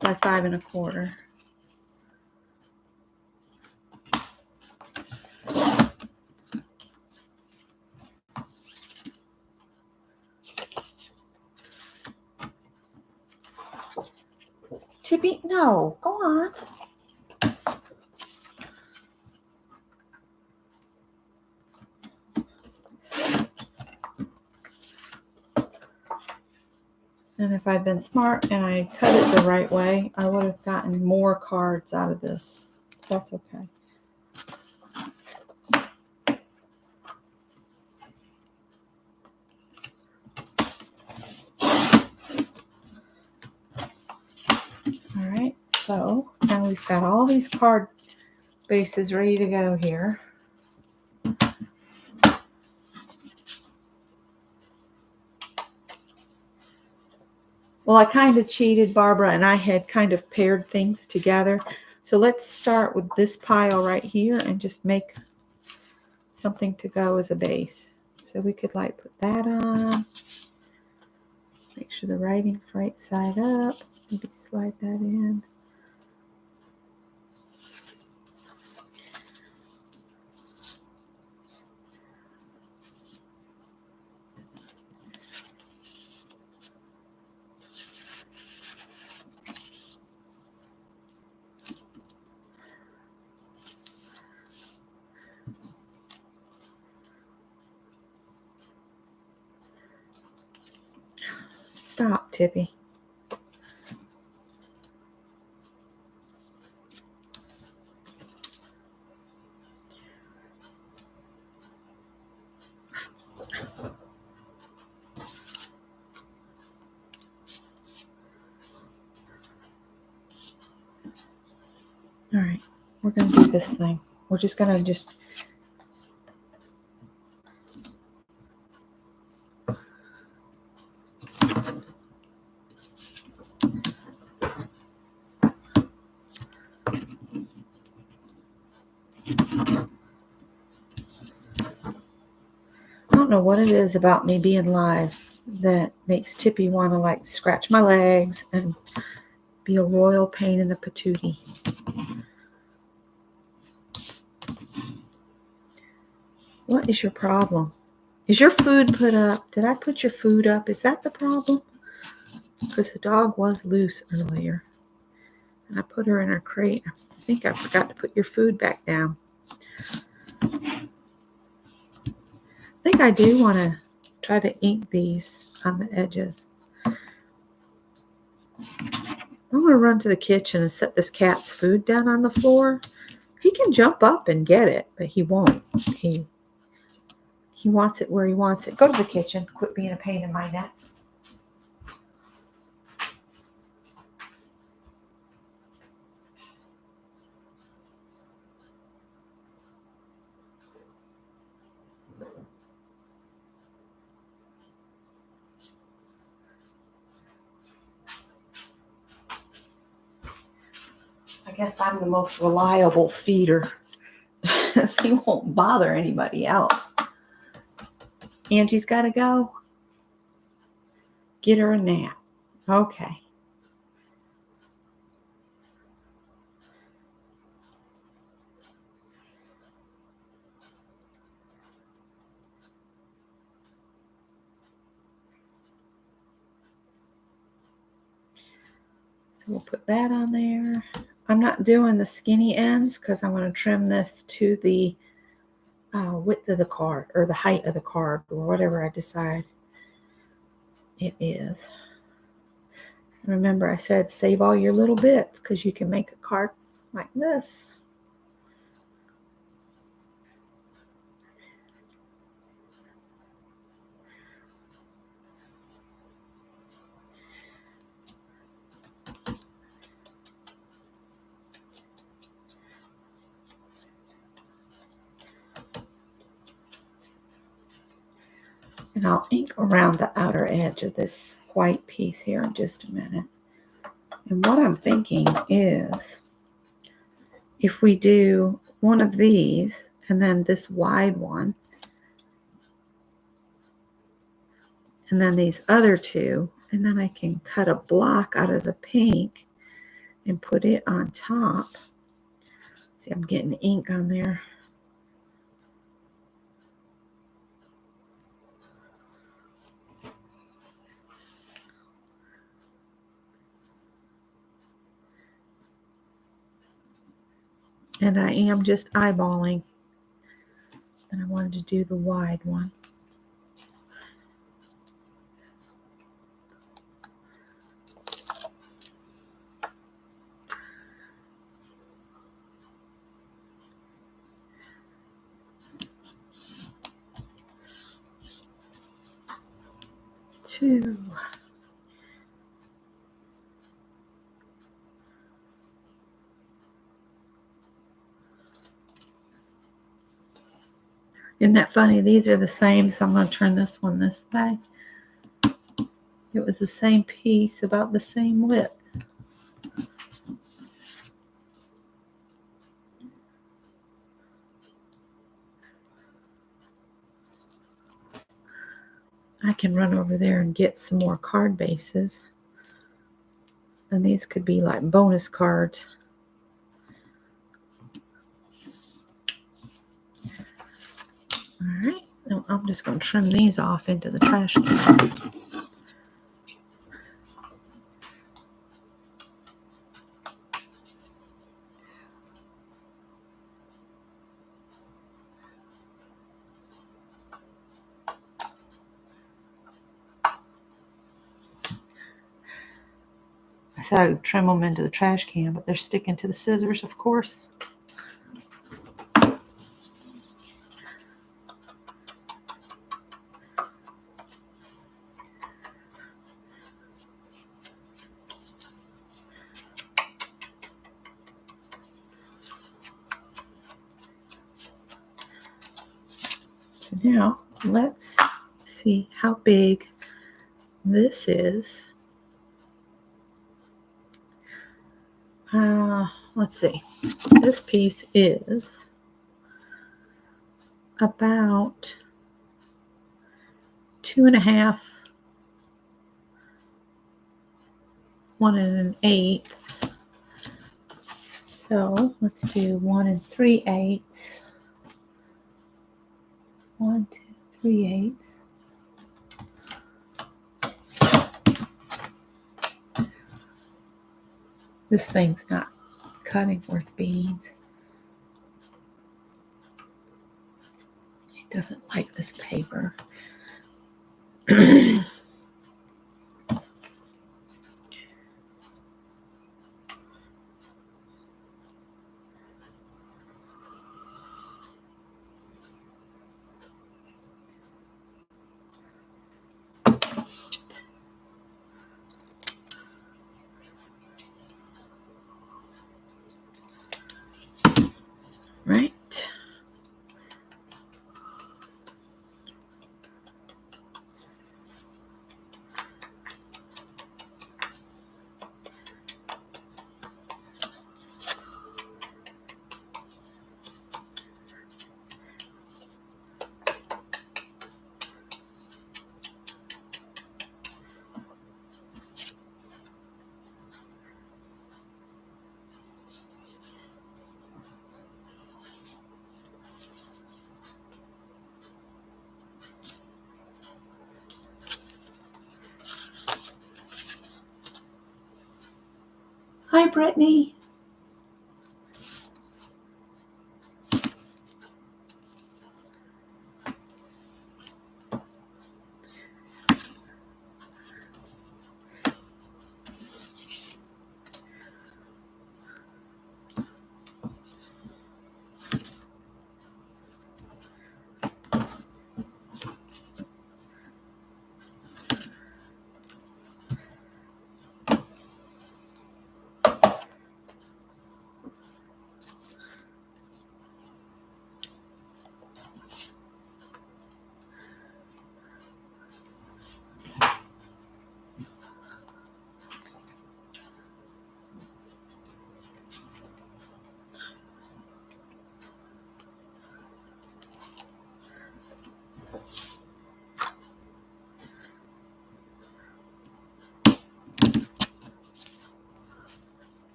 By 5 1/4. Tippy, no, go on. And if I'd been smart and I cut it the right way, I would have gotten more cards out of this. That's okay. All right, so now we've got all these card bases ready to go here. Well, I kind of cheated, Barbara, and I had kind of paired things together. So let's start with this pile right here and just make something to go as a base. So we could like put that on. Make sure the writing's right side up. Maybe slide that in. Stop, Tippy. All right, we're going to do this thing. We're just going to just... I don't know what it is about me being live that makes Tippy want to like scratch my legs and be a royal pain in the patootie. What is your problem? Is your food put up? Did I put your food up? Is that the problem? Because the dog was loose earlier. And I put her in her crate. I think I forgot to put your food back down. I think I do want to try to ink these on the edges. I'm going to run to the kitchen and set this cat's food down on the floor. He can jump up and get it, but he won't. He wants it where he wants it. Go to the kitchen. Quit being a pain in my neck. guess I'm the most reliable feeder. He won't bother anybody else. Angie's got to go. Get her a nap. Okay. So we'll put that on there. I'm not doing the skinny ends because I'm going to trim this to the width of the card or the height of the card or whatever I decide it is. Remember, I said save all your little bits because you can make a card like this. And I'll ink around the outer edge of this white piece here in just a minute. And what I'm thinking is if we do one of these and then this wide one, and then these other two, and then I can cut a block out of the pink and put it on top. See, I'm getting ink on there. And I am just eyeballing. And I wanted to do the wide one. Two. Isn't that funny? These are the same, so I'm going to turn this one this way. It was the same piece, about the same width. I can run over there and get some more card bases. And these could be like bonus cards. All right. Now I'm just going to trim these off into the trash can. I said I would trim them into the trash can, but they're sticking to the scissors, of course. So now let's see how big this is. Let's see. This piece is about 2.5, 1 1/8. So let's do 1 3/8. 1 2 3/8. This thing's not cutting worth beads. It doesn't like this paper. Right. Hi, Brittany.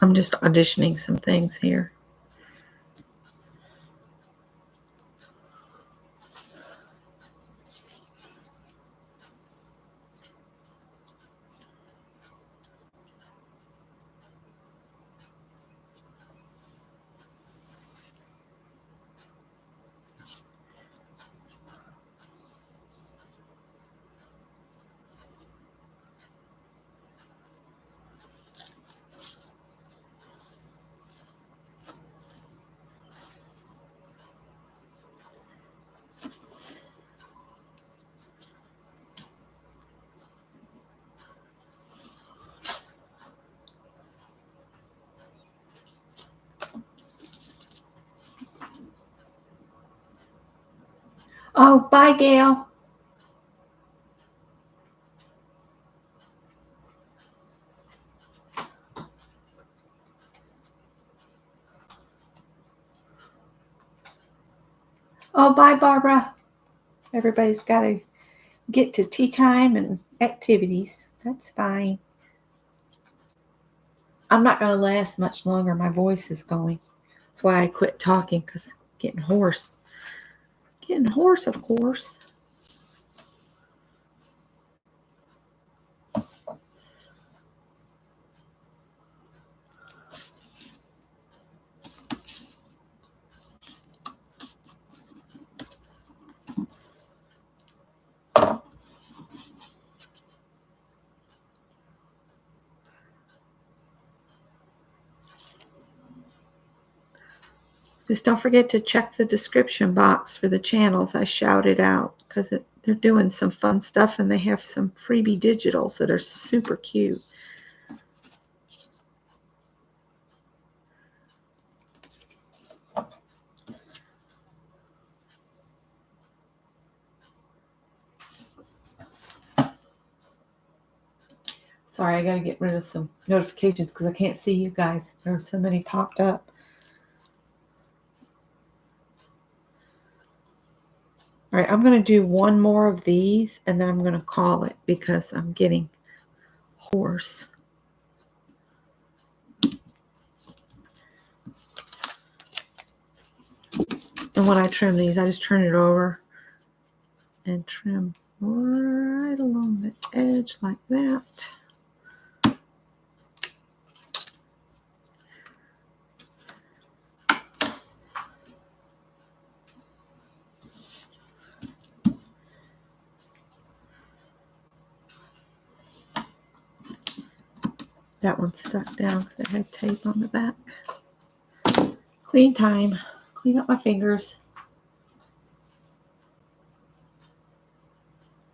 I'm just auditioning some things here. Oh, bye, Gail. Oh, bye, Barbara. Everybody's got to get to tea time and activities. That's fine. I'm not going to last much longer. My voice is going. That's why I quit talking, because getting hoarse. Getting hoarse, of course. Just don't forget to check the description box for the channels I shouted out, because they're doing some fun stuff and they have some freebie digitals that are super cute. Sorry, I got to get rid of some notifications because I can't see you guys. There were so many popped up. All right, I'm going to do one more of these and then I'm going to call it because I'm getting hoarse. And when I trim these, I just turn it over and trim right along the edge like that. That one stuck down because it had tape on the back. Clean time. Clean up my fingers.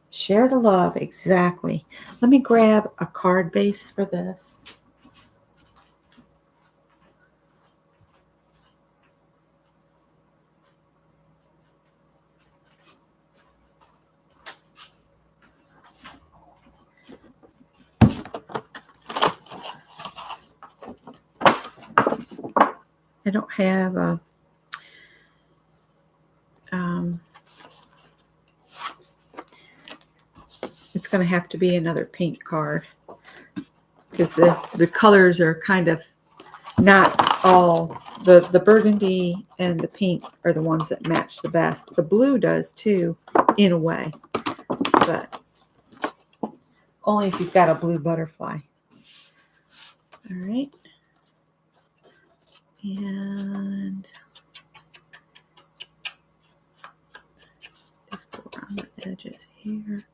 Share the love. Exactly. Let me grab a card base for this. don't have a it's going to have to be another pink card because the colors are kind of not all the burgundy and the pink are the ones that match the best. The blue does too, in a way, but only if you've got a blue butterfly. All right. And just go around the edges here.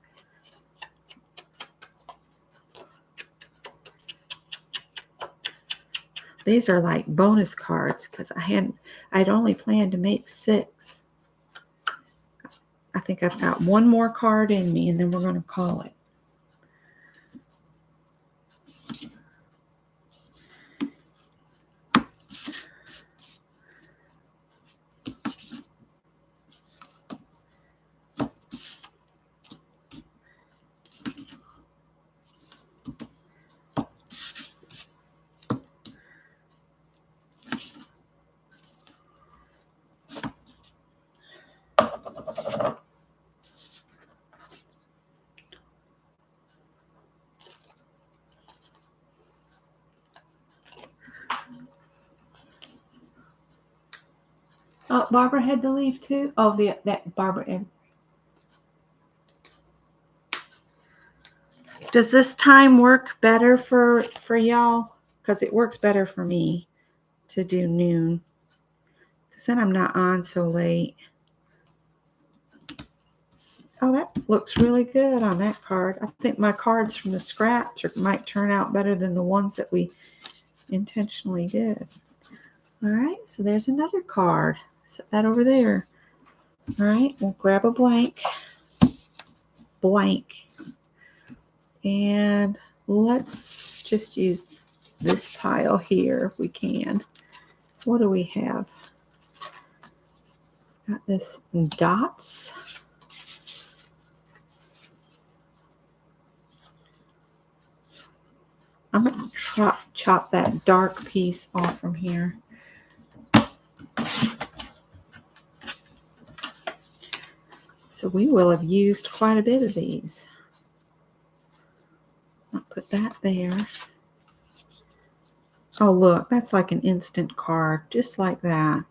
These are like bonus cards because I'd only planned to make 6. I think I've got one more card in me and then we're going to call it. Oh, Barbara had to leave too. Oh, that Barbara. Does this time work better for y'all? Because it works better for me to do noon. Because then I'm not on so late. Oh, that looks really good on that card. I think my cards from the scraps might turn out better than the ones that we intentionally did. All right, so there's another card. Set that over there. All right, we'll grab a blank. And let's just use this pile here if we can. What do we have? Got this dots. I'm going to chop that dark piece off from here. So we will have used quite a bit of these. I'll put that there. Oh, look, that's like an instant card, just like that.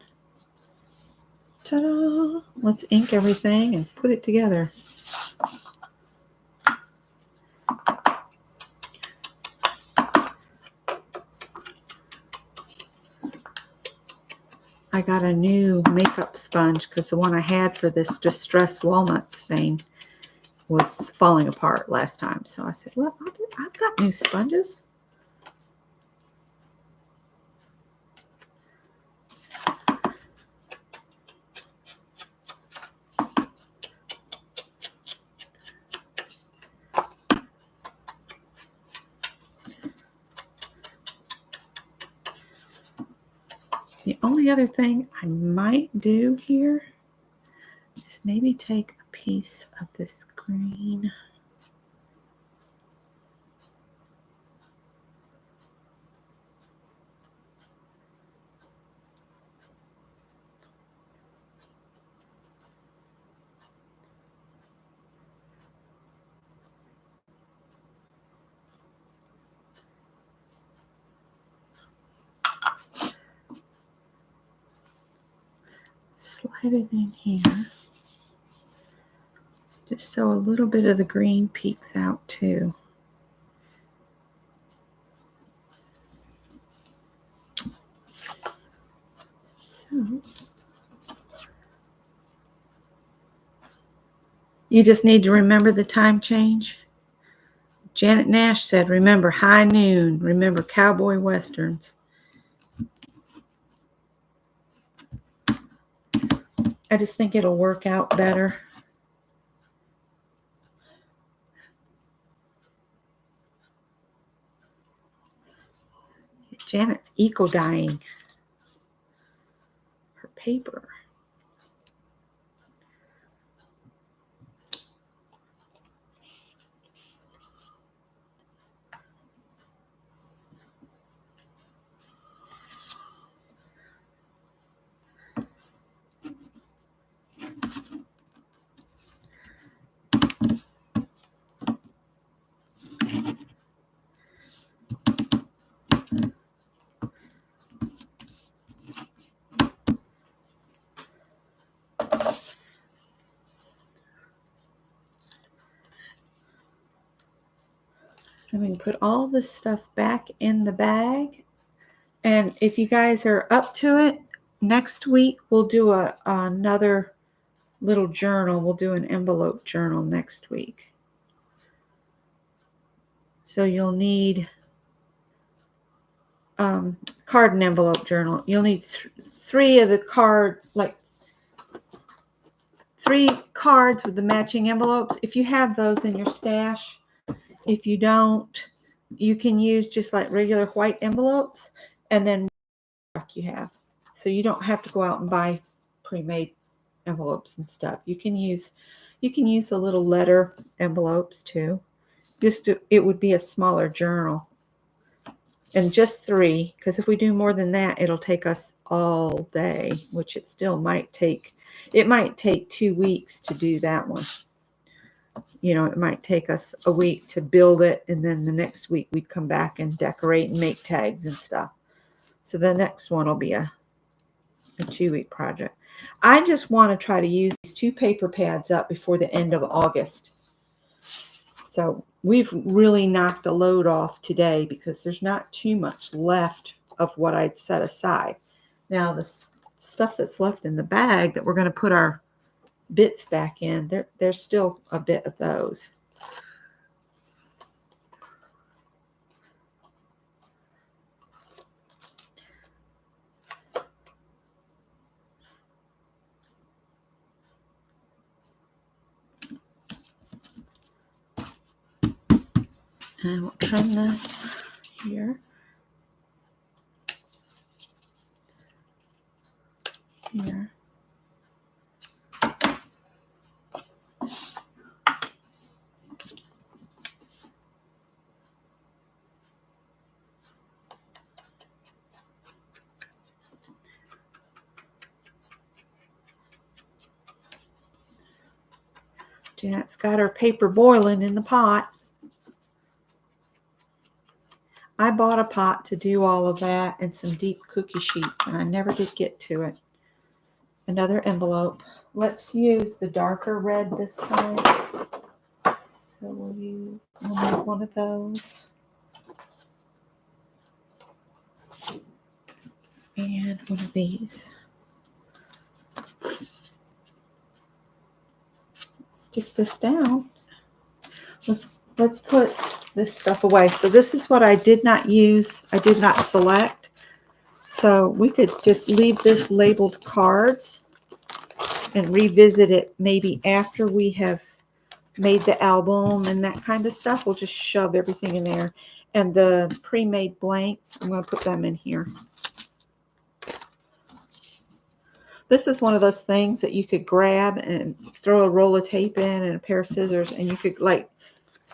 Ta-da! Let's ink everything and put it together. I got a new makeup sponge because the one I had for this distressed walnut stain was falling apart last time. So I said, well, I've got new sponges. The only other thing I might do here is maybe take a piece of this green. Slide it in here. Just so a little bit of the green peeks out too. So you just need to remember the time change. Janet Nash said, remember high noon, remember cowboy westerns. I just think it'll work out better. Janet's eco-dyeing her paper. And we can put all this stuff back in the bag. And if you guys are up to it, next week we'll do another little journal. We'll do an envelope journal next week. So you'll need card and envelope journal. You'll need three of the card, like 3 cards with the matching envelopes. If you have those in your stash, if you don't, you can use just like regular white envelopes and then you have. So you don't have to go out and buy pre-made envelopes and stuff. You can use the little letter envelopes too. It would be a smaller journal. And just 3, because if we do more than that, it'll take us all day, which it still might take. It might take 2 weeks to do that one. You know, it might take us a week to build it, and then the next week we'd come back and decorate and make tags and stuff. So the next one will be a 2-week project. I just want to try to use these 2 paper pads up before the end of August. So we've really knocked a load off today because there's not too much left of what I'd set aside. Now the stuff that's left in the bag that we're going to put our bits back in, there's still a bit of those. And we'll trim this here. Here. Janet's got her paper boiling in the pot. I bought a pot to do all of that and some deep cookie sheets, and I never did get to it. Another envelope. Let's use the darker red this time. So we'll make one of those. And one of these. Stick this down. Let's put this stuff away. So this is what I did not use. I did not select. So we could just leave this labeled cards and revisit it maybe after we have made the album and that kind of stuff. We'll just shove everything in there. And the pre-made blanks, I'm going to put them in here. This is one of those things that you could grab and throw a roll of tape in and a pair of scissors, and you could like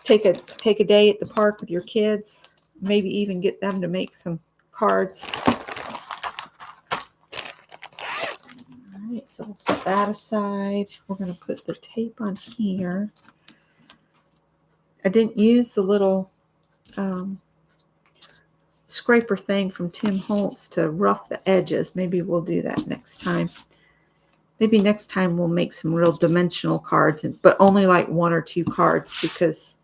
take a day at the park with your kids, maybe even get them to make some cards. All right, so we'll set that aside. We're going to put the tape on here. I didn't use the little scraper thing from Tim Holtz to rough the edges. Maybe we'll do that next time. Maybe next time we'll make some real dimensional cards, but only like 1 or 2 cards, because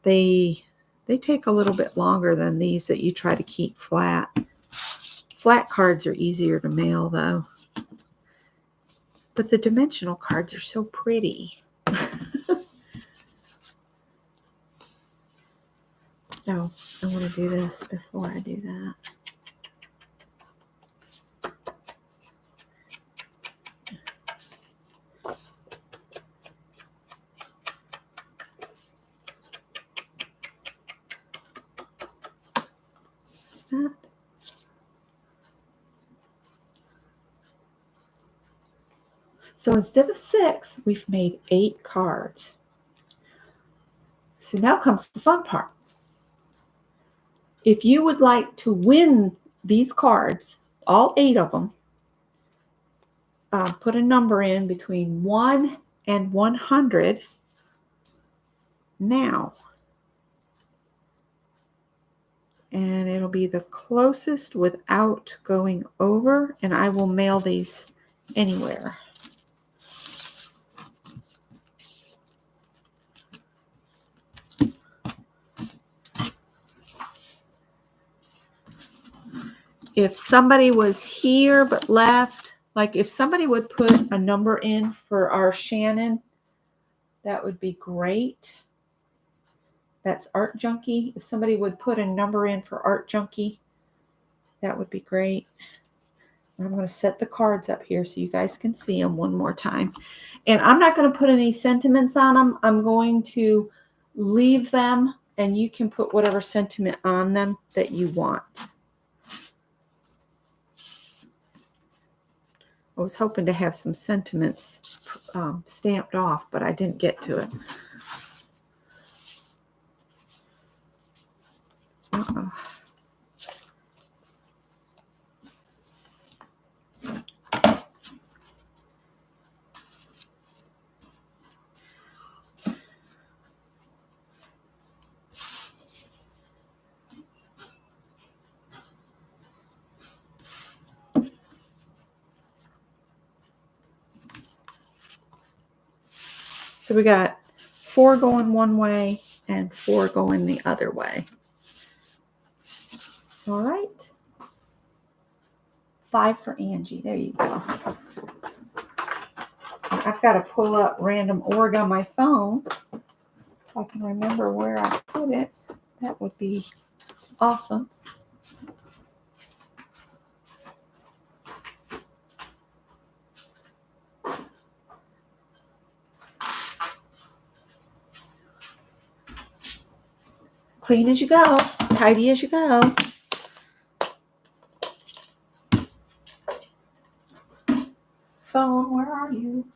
they take a little bit longer than these that you try to keep flat. Flat cards are easier to mail though. But the dimensional cards are so pretty. No, I want to do this before I do that. What's that? So instead of 6, we've made 8 cards. So now comes the fun part. If you would like to win these cards, all 8 of them, put a number in between 1 and 100 now. And it'll be the closest without going over, and I will mail these anywhere. if somebody was here but left, like if somebody would put a number in for our Shannon, that would be great. That's Art Junkie. If somebody would put a number in for Art Junkie, that would be great. I'm going to set the cards up here so you guys can see them one more time. And I'm not going to put any sentiments on them. I'm going to leave them, and you can put whatever sentiment on them that you want. I was hoping to have some sentiments stamped off, but I didn't get to it. Uh-oh. So we got 4 going one way and 4 going the other way. All right. 5 for Angie. There you go. I've got to pull up random org on my phone. If I can remember where I put it, that would be awesome. Clean as you go, tidy as you go. Phone, where are you?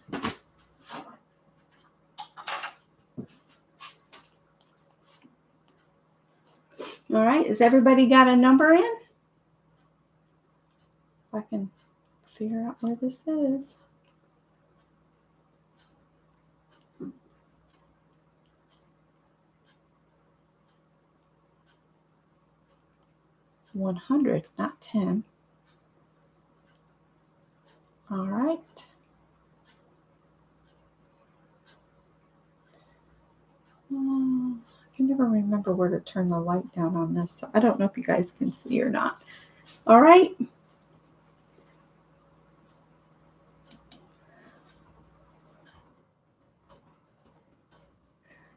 All right, has everybody got a number in? If I can figure out where this is. $100, not 10. All right. I can never remember where to turn the light down on this. So I don't know if you guys can see or not. All right.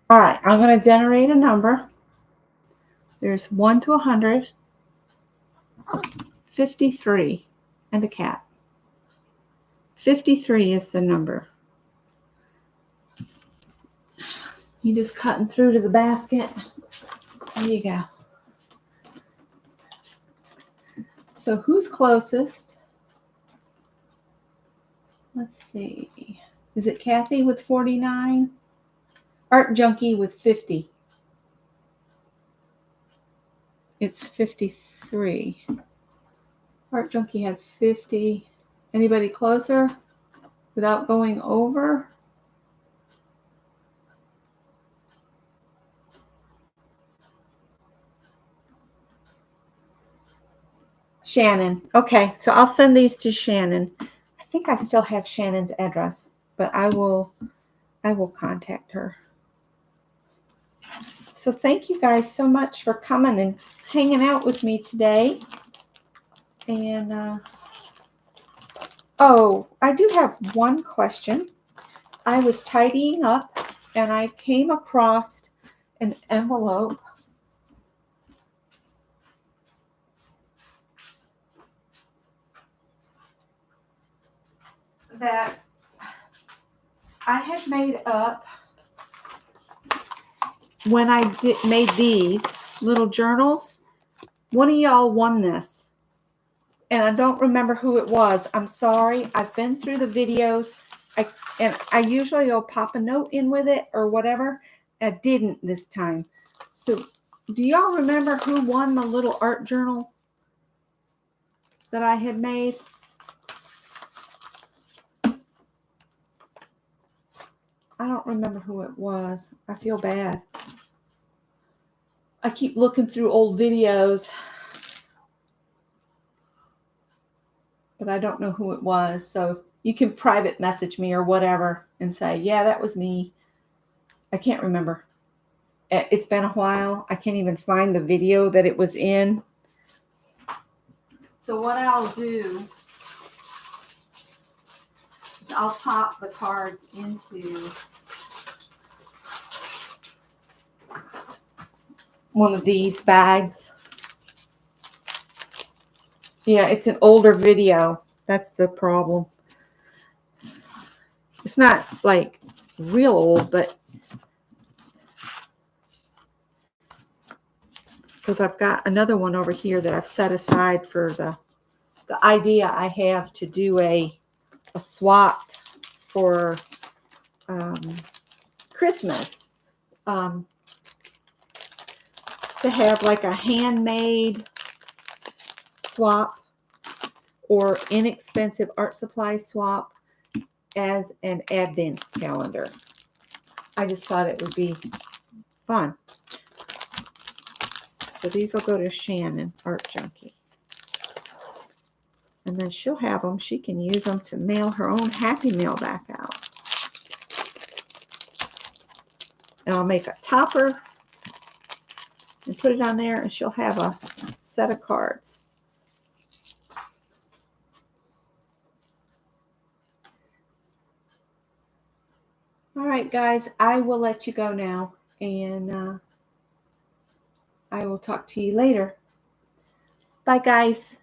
All right, I'm going to generate a number. There's 1 to 100, 53, and a cat. 53 is the number. You just cutting through to the basket. There you go. So who's closest? Let's see. Is it Kathy with 49? Art Junkie with 50. It's 53. Art Junkie had 50. Anybody closer without going over? Shannon. Okay, so I'll send these to Shannon. I think I still have Shannon's address, but I will contact her. So thank you guys so much for coming and hanging out with me today. And oh, I do have one question. I was tidying up and I came across an envelope that I had made up when I made these little journals. One of y'all won this, and I don't remember who it was. I'm sorry. I've been through the videos. I usually will pop a note in with it or whatever. I didn't this time. So do y'all remember who won the little art journal that I had made? I don't remember who it was. I feel bad. I keep looking through old videos, but I don't know who it was. So you can private message me or whatever and say, yeah, that was me. I can't remember. It's been a while. I can't even find the video that it was in. So what I'll do is I'll pop the cards into one of these bags. Yeah, it's an older video. That's the problem. It's not like real old, but because I've got another one over here that I've set aside for the idea I have to do a swap for Christmas. To have like a handmade swap or inexpensive art supply swap as an advent calendar. I just thought it would be fun. So these will go to Shannon, Art Junkie. And then she'll have them. She can use them to mail her own Happy Mail back out. And I'll make a topper and put it on there, and she'll have a set of cards. All right, guys, I will let you go now, and I will talk to you later. Bye, guys.